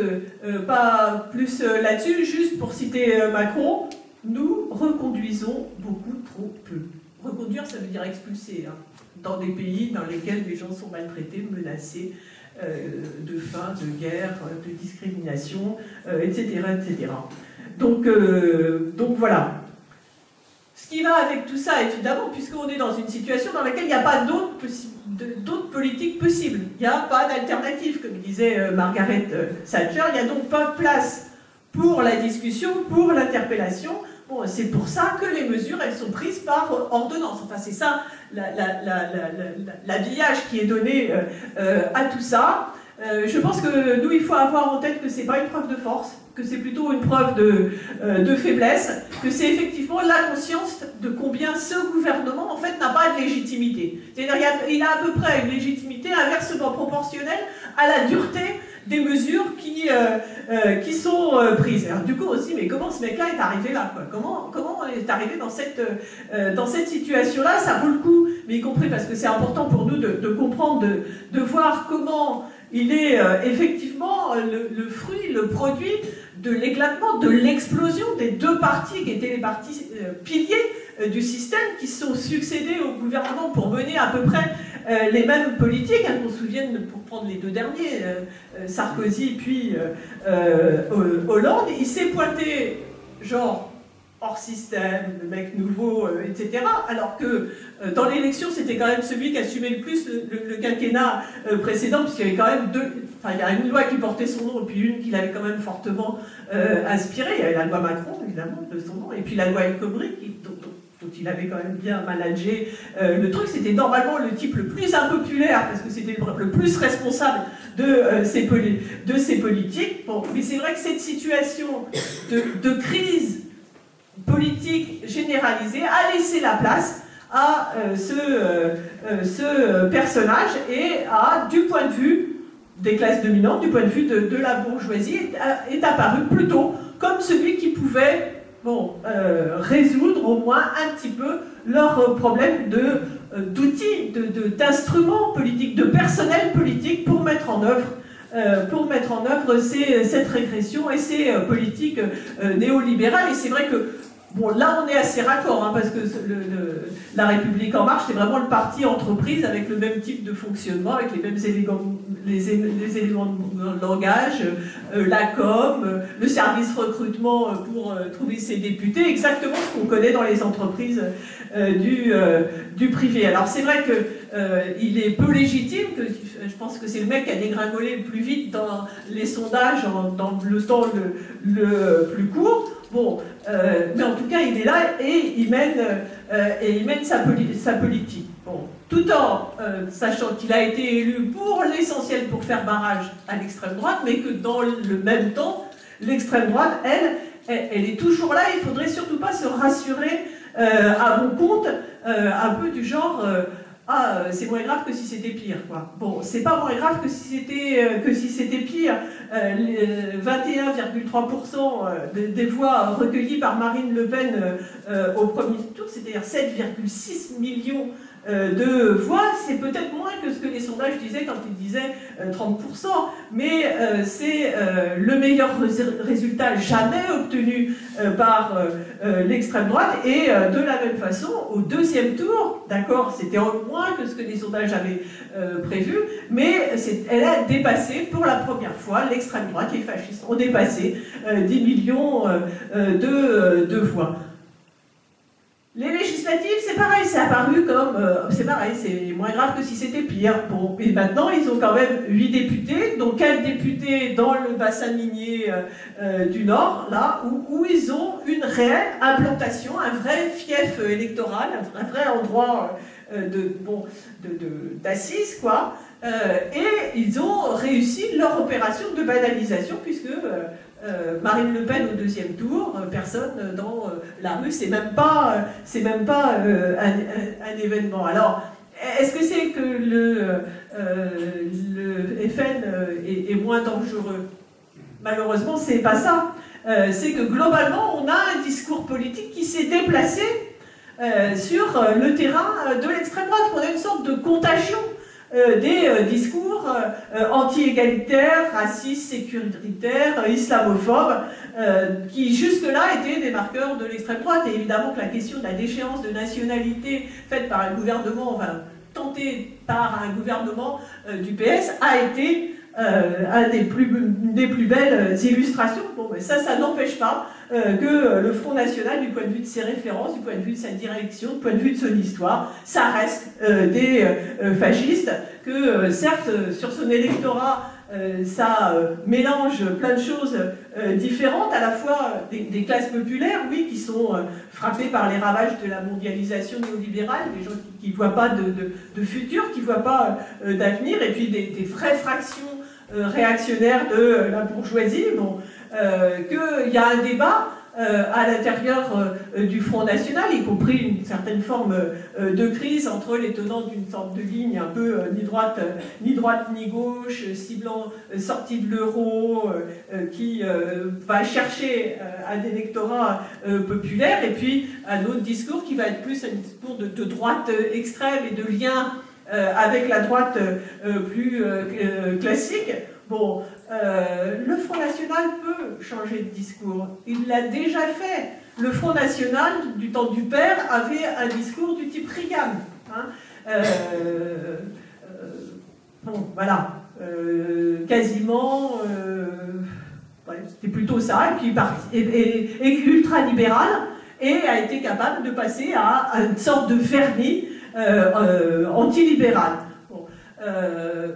pas plus là-dessus, juste pour citer Macron, nous reconduisons beaucoup trop peu. Reconduire, ça veut dire expulser, hein, dans des pays dans lesquels les gens sont maltraités, menacés de faim, de guerre, de discrimination, etc., etc. Donc voilà. Ce qui va avec tout ça, évidemment, puisqu'on est dans une situation dans laquelle il n'y a pas d'autres politiques possibles. Il n'y a pas d'alternative, comme disait Margaret Thatcher. Il n'y a donc pas de place pour la discussion, pour l'interpellation. Bon, c'est pour ça que les mesures, elles sont prises par ordonnance. Enfin, c'est ça l'habillage qui est donné à tout ça. Je pense que nous, il faut avoir en tête que c'est pas une preuve de force, que c'est plutôt une preuve de faiblesse, que c'est effectivement la conscience de combien ce gouvernement, en fait, n'a pas de légitimité. C'est-à-dire qu'il a à peu près une légitimité inversement proportionnelle à la dureté des mesures qui sont prises. Alors, du coup aussi, mais comment ce mec-là est arrivé là, quoi? Comment on est arrivé dans cette situation-là? Ça vaut le coup, mais y compris parce que c'est important pour nous de comprendre, de voir comment il est effectivement le fruit, le produit de l'éclatement, de l'explosion des deux partis qui étaient les partis piliers du système, qui se sont succédés au gouvernement pour mener à peu près les mêmes politiques. Qu'on se souvienne, pour prendre les deux derniers, Sarkozy puis Hollande, il s'est pointé genre hors système, le mec nouveau, etc. Alors que dans l'élection, c'était quand même celui qui assumait le plus le quinquennat précédent, puisqu'il y avait quand même il y a une loi qui portait son nom, et puis une qui l'avait quand même fortement inspiré. Il y avait la loi Macron, évidemment, de son nom, et puis la loi El Khomri, dont il avait quand même bien managé le truc. C'était normalement le type le plus impopulaire, parce que c'était le plus responsable de ces politiques. Bon, mais c'est vrai que cette situation de crise politique généralisée a laissé la place à ce personnage et du point de vue des classes dominantes, du point de vue de la bourgeoisie, est apparu plutôt comme celui qui pouvait résoudre au moins un petit peu leurs problèmes d'outils, d'instruments politiques, de personnel politique pour mettre en œuvre cette régression et ces politiques néolibérales. Et c'est vrai que bon, là, on est assez raccord, parce que la République En Marche, c'est vraiment le parti entreprise avec le même type de fonctionnement, avec les mêmes les éléments de langage, la com, le service recrutement pour trouver ses députés, exactement ce qu'on connaît dans les entreprises du privé. Alors, c'est vrai qu'il est peu légitime, je pense que c'est le mec qui a dégringolé le plus vite dans les sondages dans le temps le plus court. Bon, mais en tout cas, il est là et il mène sa politique. Bon, tout en sachant qu'il a été élu pour l'essentiel pour faire barrage à l'extrême droite, mais que dans le même temps, l'extrême droite, elle est toujours là. Il ne faudrait surtout pas se rassurer à bon compte, un peu du genre... c'est moins grave que si c'était pire, quoi. Bon, c'est pas moins grave que si c'était pire. 21,3% des voix recueillies par Marine Le Pen au premier tour, c'est-à-dire 7,6 millions de voix, c'est peut-être moins que ce que les sondages disaient quand ils disaient 30%, mais c'est le meilleur résultat jamais obtenu par l'extrême droite, et de la même façon, au deuxième tour, d'accord, c'était moins que ce que les sondages avaient prévu, mais elle a dépassé pour la première fois, l'extrême droite, les fascistes ont dépassé 10 millions de voix. Les législatives, c'est pareil, c'est apparu comme... c'est pareil, c'est moins grave que si c'était pire. Bon, et maintenant, ils ont quand même 8 députés, dont 4 députés dans le bassin minier du Nord, là, où ils ont une réelle implantation, un vrai fief électoral, un vrai endroit d'assises, quoi. Et ils ont réussi leur opération de banalisation, puisque... Marine Le Pen au deuxième tour, personne dans la rue, c'est même pas un événement. Alors, est-ce que c'est que le FN est moins dangereux? Malheureusement, c'est pas ça. C'est que globalement, on a un discours politique qui s'est déplacé sur le terrain de l'extrême droite. On a une sorte de contagion des discours anti-égalitaires, racistes, sécuritaires, islamophobes, qui jusque-là étaient des marqueurs de l'extrême droite. Et évidemment que la question de la déchéance de nationalité faite par un gouvernement, enfin tentée par un gouvernement du PS, a été une des plus belles illustrations. Bon, mais ça n'empêche pas que le Front National, du point de vue de ses références, du point de vue de sa direction, du point de vue de son histoire, ça reste des fascistes, que certes, sur son électorat, ça mélange plein de choses différentes, à la fois des classes populaires, oui, qui sont frappées par les ravages de la mondialisation néolibérale, des gens qui ne voient pas de futur, qui ne voient pas d'avenir, et puis des vraies fractions réactionnaire de la bourgeoisie, qu'il y a un débat à l'intérieur du Front National, y compris une certaine forme de crise entre les tenants d'une sorte de ligne un peu ni droite ni gauche, ciblant sortie de l'euro, qui va chercher un électorat populaire, et puis un autre discours qui va être plus un discours de droite extrême et de lien avec la droite plus classique. Bon, le Front National peut changer de discours. Il l'a déjà fait. Le Front National, du temps du père, avait un discours du type Reagan. Hein. Bon, voilà. Quasiment... ouais, c'était plutôt ça. Et puis, et ultra-libéral, et a été capable de passer à une sorte de vernis antilibéral.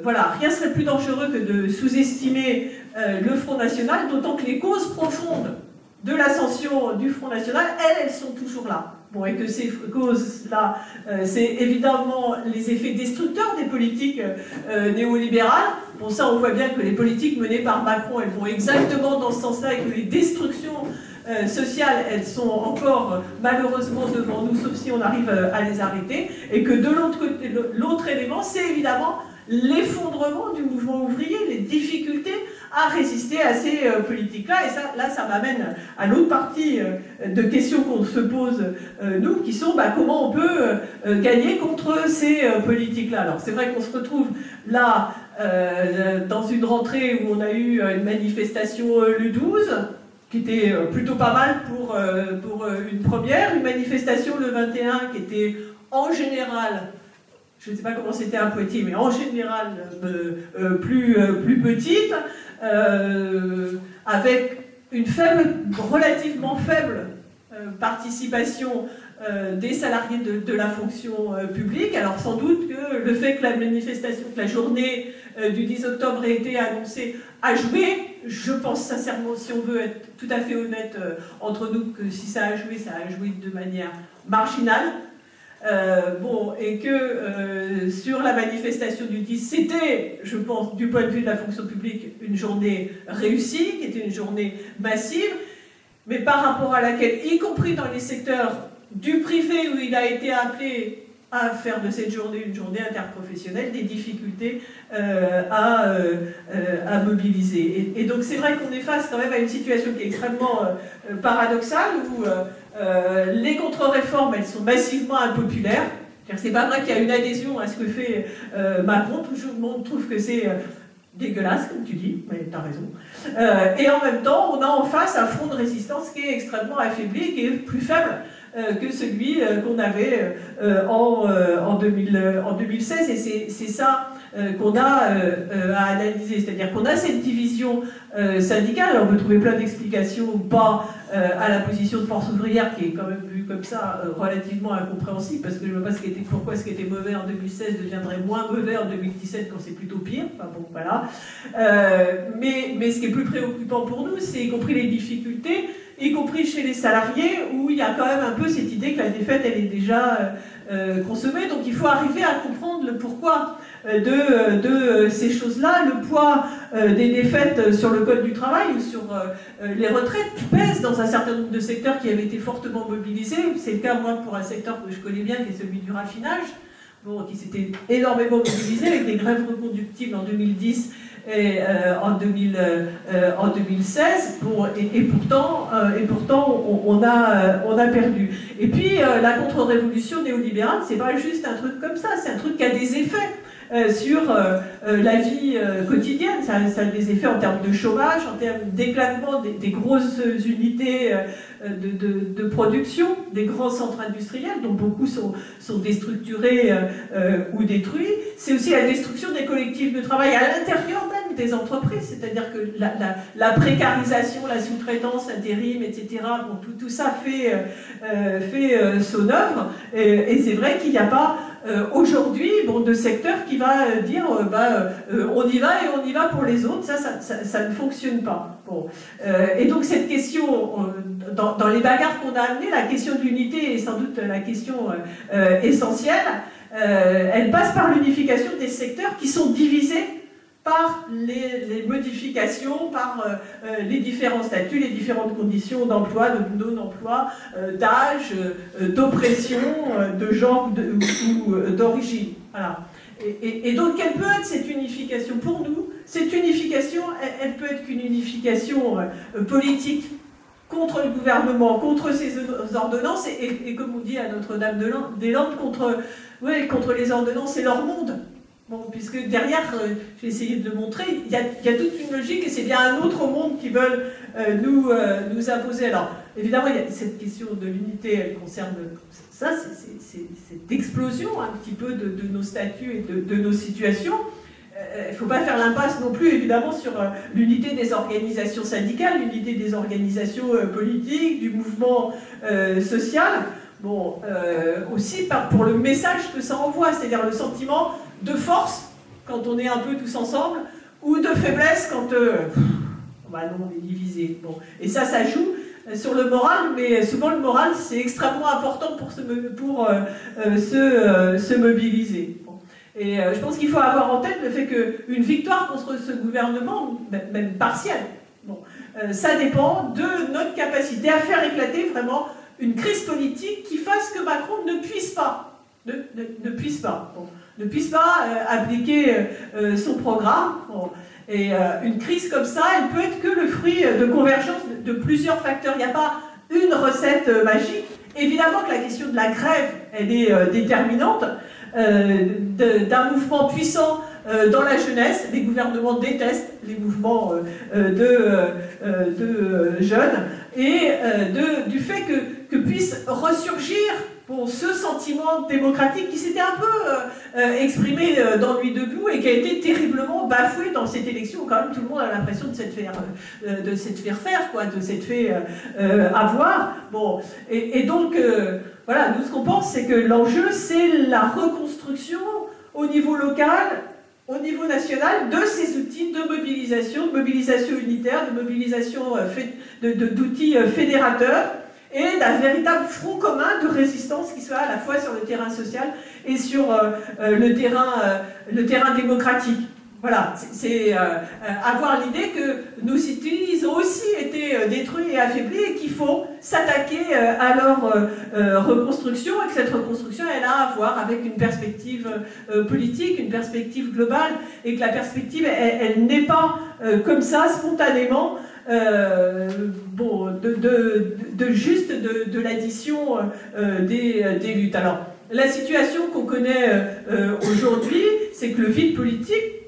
Voilà, rien serait plus dangereux que de sous-estimer le Front National, d'autant que les causes profondes de l'ascension du Front National, elles sont toujours là. Bon, et que ces causes-là, c'est évidemment les effets destructeurs des politiques néolibérales. Bon, ça, on voit bien que les politiques menées par Macron, elles vont exactement dans ce sens-là, et que les destructions sociales, elles sont encore malheureusement devant nous, sauf si on arrive à les arrêter, et que de l'autre côté, l'autre élément, c'est évidemment l'effondrement du mouvement ouvrier, les difficultés à résister à ces politiques-là. Et ça, ça m'amène à l'autre partie de questions qu'on se pose, nous, qui sont comment on peut gagner contre ces politiques-là. Alors c'est vrai qu'on se retrouve là, dans une rentrée où on a eu une manifestation le 12, qui était plutôt pas mal pour une première, une manifestation le 21 qui était en général, je ne sais pas comment c'était à Poitiers, mais en général plus petite, avec une relativement faible participation des salariés de la fonction publique. Alors sans doute que le fait que la manifestation, que la journée du 10 octobre ait été annoncée a joué. Je pense sincèrement, si on veut être tout à fait honnête entre nous, que si ça a joué de manière marginale. Et que sur la manifestation du 10, c'était, je pense, du point de vue de la fonction publique, une journée réussie, qui était une journée massive, mais par rapport à laquelle, y compris dans les secteurs du privé où il a été appelé à faire de cette journée une journée interprofessionnelle, des difficultés à mobiliser. Et donc c'est vrai qu'on est face quand même à une situation qui est extrêmement paradoxale, où les contre-réformes, elles sont massivement impopulaires. C'est pas vrai qu'il y a une adhésion à ce que fait Macron, tout le monde trouve que c'est dégueulasse, comme tu dis, mais tu as raison. Et en même temps, on a en face un front de résistance qui est extrêmement affaibli, qui est plus faible que celui qu'on avait en 2016, et c'est ça qu'on a à analyser, c'est-à-dire qu'on a cette division syndicale. On peut trouver plein d'explications ou pas à la position de Force ouvrière, qui est quand même vue comme ça relativement incompréhensible, parce que je ne vois pas pourquoi ce qui était mauvais en 2016 deviendrait moins mauvais en 2017 quand c'est plutôt pire. Enfin bon, voilà. Mais ce qui est plus préoccupant pour nous, c'est y compris les difficultés, y compris chez les salariés, où il y a quand même un peu cette idée que la défaite, elle est déjà consommée. Donc il faut arriver à comprendre le pourquoi de ces choses-là. Le poids des défaites sur le code du travail ou sur les retraites pèse dans un certain nombre de secteurs qui avaient été fortement mobilisés. C'est le cas, moi, pour un secteur que je connais bien, qui est celui du raffinage, qui s'était énormément mobilisé avec des grèves reconductibles en 2010 et en 2016, et pourtant on a perdu. Et puis la contre-révolution néolibérale, c'est pas juste un truc comme ça, c'est un truc qui a des effets sur la vie quotidienne. Ça a des effets en termes de chômage, en termes d'éclatement des grosses unités de production, des grands centres industriels, dont beaucoup sont déstructurés ou détruits. C'est aussi la destruction des collectifs de travail à l'intérieur même des entreprises, c'est-à-dire que la précarisation, la sous-traitance, l'intérim, etc., bon, tout ça fait son œuvre, et c'est vrai qu'il n'y a pas aujourd'hui de secteur qui va dire on y va et on y va pour les autres, ça ne fonctionne pas. Bon. Et donc cette question, dans les bagarres qu'on a amenées, la question de l'unité est sans doute la question essentielle. Elle passe par l'unification des secteurs qui sont divisés par les modifications, par les différents statuts, les différentes conditions d'emploi, de non-emploi, d'âge, d'oppression, de genre ou d'origine. Voilà. Et donc, quelle peut être cette unification? Pour nous, cette unification, elle peut être qu'une unification politique contre le gouvernement, contre ses ordonnances, et comme on dit à Notre-Dame-des-Landes, contre les ordonnances et leur monde. Bon, puisque derrière, j'ai essayé de le montrer, il y a toute une logique, et c'est bien un autre monde qui veulent nous imposer. Alors, évidemment, il y a cette question de l'unité, elle concerne ça, c'est cette explosion un petit peu de nos statuts et de nos situations. Il ne faut pas faire l'impasse non plus, évidemment, sur l'unité des organisations syndicales, l'unité des organisations politiques, du mouvement social. Bon, aussi pour le message que ça envoie, c'est-à-dire le sentiment de force quand on est un peu tous ensemble, ou de faiblesse quand bah non, on est divisé. Bon. Et ça joue sur le moral, mais souvent le moral, c'est extrêmement important pour se mobiliser. Bon. Et je pense qu'il faut avoir en tête le fait qu'une victoire contre ce gouvernement, même partielle, bon, ça dépend de notre capacité à faire éclater vraiment une crise politique qui fasse que Macron ne puisse pas, bon, ne puisse pas appliquer son programme. Bon. Et une crise comme ça, elle peut être que le fruit de convergence de plusieurs facteurs. Il n'y a pas une recette magique. Évidemment que la question de la grève, elle est déterminante. D'un mouvement puissant dans la jeunesse, les gouvernements détestent les mouvements de jeunes, et du fait que puisse ressurgir ce sentiment démocratique qui s'était un peu exprimé dans Nuit debout et qui a été terriblement bafoué dans cette élection, où quand même tout le monde a l'impression de s'être fait faire, de s'être fait avoir. Bon, et donc, voilà, nous ce qu'on pense, c'est que l'enjeu, c'est la reconstruction au niveau local, au niveau national, de ces outils de mobilisation unitaire, de mobilisation d'outils fédérateurs, et d'un véritable front commun de résistance qui soit à la fois sur le terrain social et sur le terrain démocratique. Voilà, c'est avoir l'idée que nos cités, ils ont aussi été détruits et affaiblis, et qu'il faut s'attaquer à leur reconstruction, et que cette reconstruction, elle a à voir avec une perspective politique, une perspective globale, et que la perspective, elle n'est pas comme ça, spontanément, bon, de l'addition des luttes. Alors, la situation qu'on connaît aujourd'hui, c'est que le vide politique,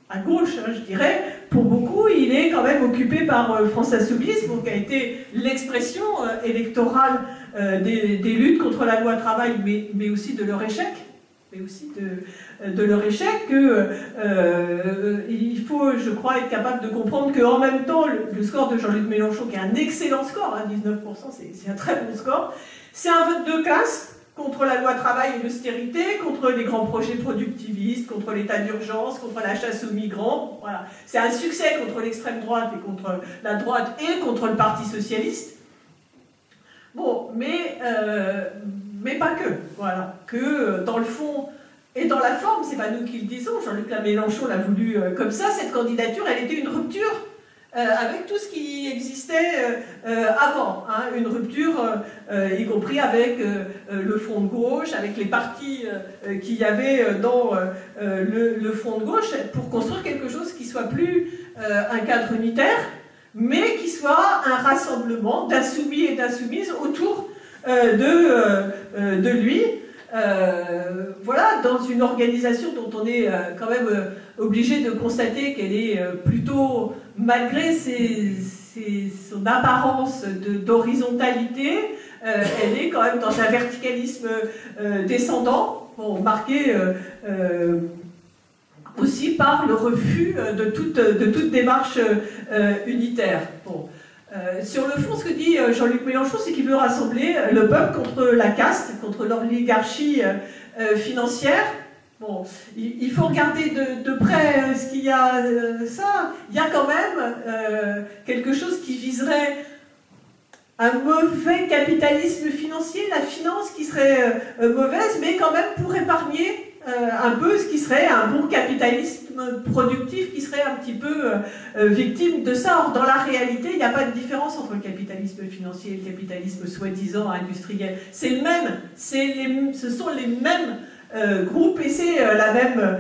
à gauche, je dirais, pour beaucoup, il est quand même occupé par France Insoumise, qui a été l'expression électorale des luttes contre la loi travail, mais aussi de leur échec. De leur échec, il faut, je crois, être capable de comprendre qu'en même temps, le score de Jean-Luc Mélenchon, qui est un excellent score, 19%, c'est un très bon score, c'est un vote de casse contre la loi travail et l'austérité, contre les grands projets productivistes, contre l'état d'urgence, contre la chasse aux migrants. Voilà. C'est un succès contre l'extrême droite et contre la droite et contre le Parti socialiste. Bon, mais pas que. Voilà. Que dans le fond et dans la forme, c'est pas nous qui le disons, Jean-Luc Mélenchon l'a voulu comme ça, cette candidature, elle était une rupture avec tout ce qui existait avant, hein, une rupture y compris avec le Front de gauche, avec les partis qu'il y avait dans le Front de gauche, pour construire quelque chose qui soit plus un cadre unitaire, mais qui soit un rassemblement d'insoumis et d'insoumises autour de lui. Voilà, dans une organisation dont on est quand même obligé de constater qu'elle est plutôt, malgré son apparence d'horizontalité, elle est quand même dans un verticalisme descendant, marqué aussi par le refus de toute démarche unitaire. Bon. Sur le fond, ce que dit Jean-Luc Mélenchon, c'est qu'il veut rassembler le peuple contre la caste, contre l'oligarchie financière. Bon, il faut regarder de près ce qu'il y a. Il y a quand même quelque chose qui viserait un mauvais capitalisme financier, la finance qui serait mauvaise, mais quand même pour épargner un peu ce qui serait un bon capitalisme productif qui serait un petit peu victime de ça. Or, dans la réalité, il n'y a pas de différence entre le capitalisme financier et le capitalisme soi-disant industriel. C'est le même, ce sont les mêmes groupes et c'est la même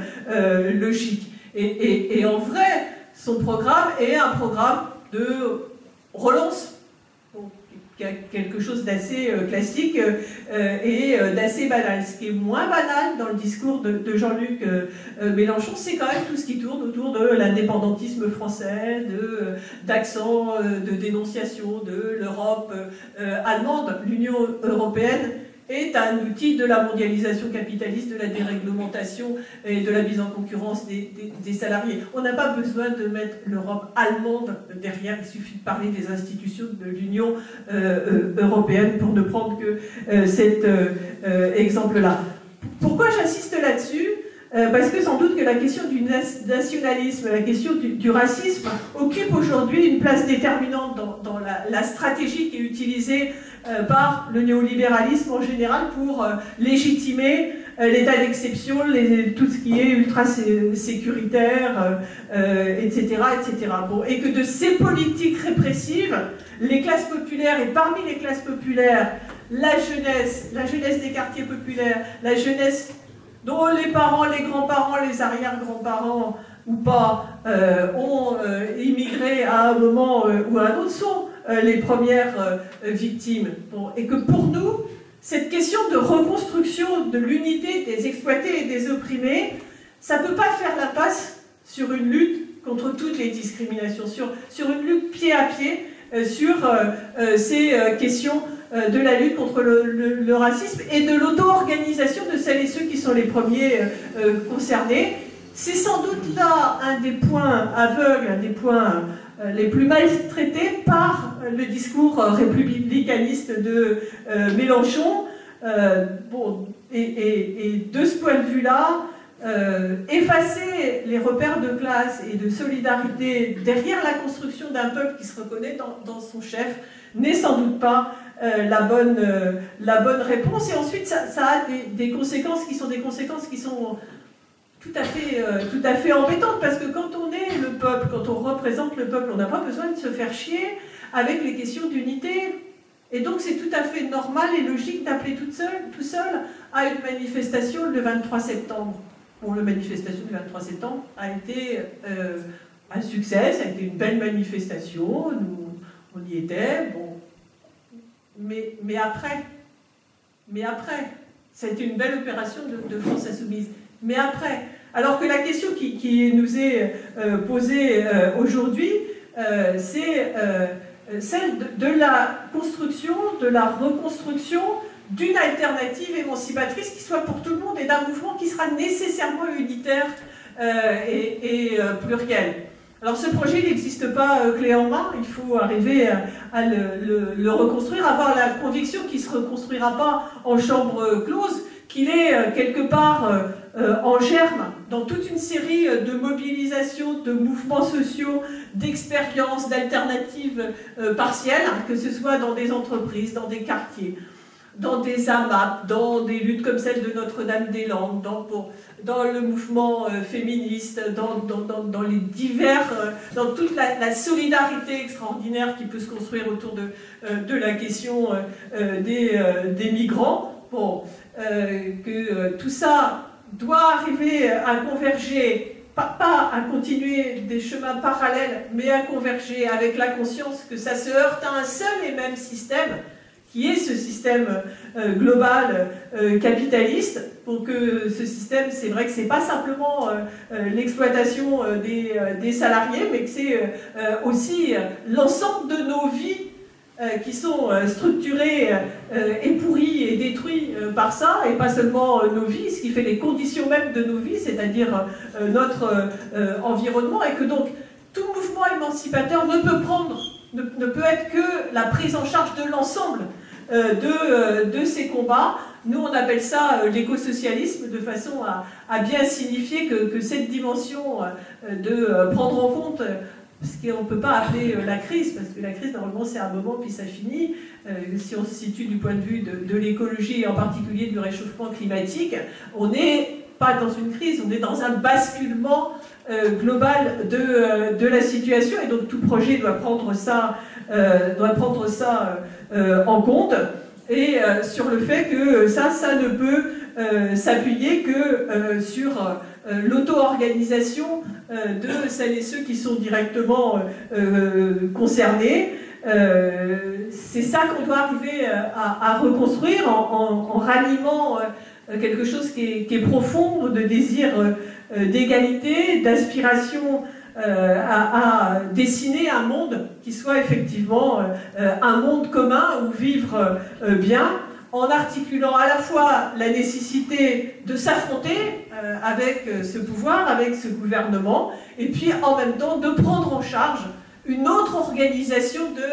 logique. Et en vrai, son programme est un programme de relance. Quelque chose d'assez classique et d'assez banal. Ce qui est moins banal dans le discours de Jean-Luc Mélenchon, c'est quand même tout ce qui tourne autour de l'indépendantisme français, d'accent, de dénonciation de l'Europe allemande. L'Union européenne est un outil de la mondialisation capitaliste, de la déréglementation et de la mise en concurrence des salariés. On n'a pas besoin de mettre l'Europe allemande derrière, il suffit de parler des institutions de l'Union européenne pour ne prendre que cet exemple-là. Pourquoi j'insiste là-dessus ? Parce que sans doute que la question du nationalisme, la question du racisme occupe aujourd'hui une place déterminante dans la stratégie qui est utilisée par le néolibéralisme en général pour légitimer l'état d'exception, tout ce qui est ultra-sécuritaire, etc., etc. Bon, et que de ces politiques répressives, les classes populaires, et parmi les classes populaires, la jeunesse des quartiers populaires, la jeunesse dont les parents, les grands-parents, les arrière-grands-parents ou pas ont immigré à un moment ou à un autre sont les premières victimes. Bon, et que pour nous, cette question de reconstruction de l'unité des exploités et des opprimés, ça ne peut pas faire la passe sur une lutte contre toutes les discriminations, sur une lutte pied à pied sur ces questions de la lutte contre le racisme et de l'auto-organisation de celles et ceux qui sont les premiers concernés. C'est sans doute là un des points aveugles, un des points les plus maltraités par le discours républicaniste de Mélenchon. Bon, et de ce point de vue-là, effacer les repères de classe et de solidarité derrière la construction d'un peuple qui se reconnaît dans son chef n'est sans doute pas la bonne réponse. Et ensuite, ça a des conséquences qui sont tout à fait embêtantes, parce que quand on est le peuple, quand on représente le peuple, on n'a pas besoin de se faire chier avec les questions d'unité. Et donc c'est tout à fait normal et logique d'appeler tout seul à une manifestation le 23 septembre. Bon, la manifestation du 23 septembre a été un succès, ça a été une belle manifestation, nous, on y était, bon. Mais après, ça a été une belle opération de France Insoumise. Mais après, alors que la question qui nous est posée aujourd'hui, c'est celle de la construction, de la reconstruction d'une alternative émancipatrice qui soit pour tout le monde et d'un mouvement qui sera nécessairement unitaire et pluriel. Alors ce projet n'existe pas clé en main, il faut arriver à le reconstruire, avoir la conviction qu'il ne se reconstruira pas en chambre close, qu'il est quelque part en germe dans toute une série de mobilisations, de mouvements sociaux, d'expériences, d'alternatives partielles, que ce soit dans des entreprises, dans des quartiers, dans des AMAP, dans des luttes comme celle de Notre-Dame-des-Landes, dans le mouvement féministe, dans les divers, dans toute la solidarité extraordinaire qui peut se construire autour de la question des migrants. Bon, que tout ça doit arriver à converger, pas à continuer des chemins parallèles, mais à converger avec la conscience que ça se heurte à un seul et même système, qui est ce système global capitaliste, pour que ce système, c'est vrai que c'est pas simplement l'exploitation des salariés, mais que c'est aussi l'ensemble de nos vies qui sont structurées et pourries et détruites par ça, et pas seulement nos vies, ce qui fait les conditions mêmes de nos vies, c'est-à-dire notre environnement, et que donc tout mouvement émancipateur ne peut être que la prise en charge de l'ensemble de ces combats. Nous, on appelle ça l'écosocialisme, de façon à bien signifier que cette dimension de prendre en compte ce qu'on ne peut pas appeler la crise, parce que la crise, normalement, c'est un moment, puis ça finit. Si on se situe du point de vue de l'écologie, et en particulier du réchauffement climatique, on n'est pas dans une crise, on est dans un basculement global de la situation, et donc tout projet doit prendre ça en compte, et sur le fait que ça ne peut s'appuyer que sur l'auto-organisation de celles et ceux qui sont directement concernés. C'est ça qu'on doit arriver à reconstruire en ranimant quelque chose qui est profond, de désir d'égalité, d'aspiration à dessiner un monde qui soit effectivement un monde commun où vivre bien, en articulant à la fois la nécessité de s'affronter avec ce pouvoir, avec ce gouvernement, et puis en même temps de prendre en charge une autre organisation de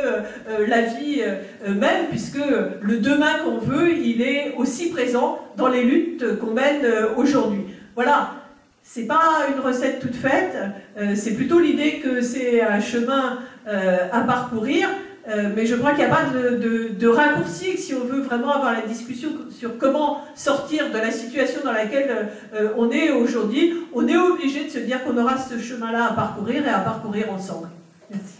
la vie même, puisque le demain qu'on veut, il est aussi présent dans les luttes qu'on mène aujourd'hui. Voilà, c'est pas une recette toute faite, c'est plutôt l'idée que c'est un chemin à parcourir, mais je crois qu'il n'y a pas de raccourci. Si on veut vraiment avoir la discussion sur comment sortir de la situation dans laquelle on est aujourd'hui, on est obligé de se dire qu'on aura ce chemin-là à parcourir et à parcourir ensemble. Merci.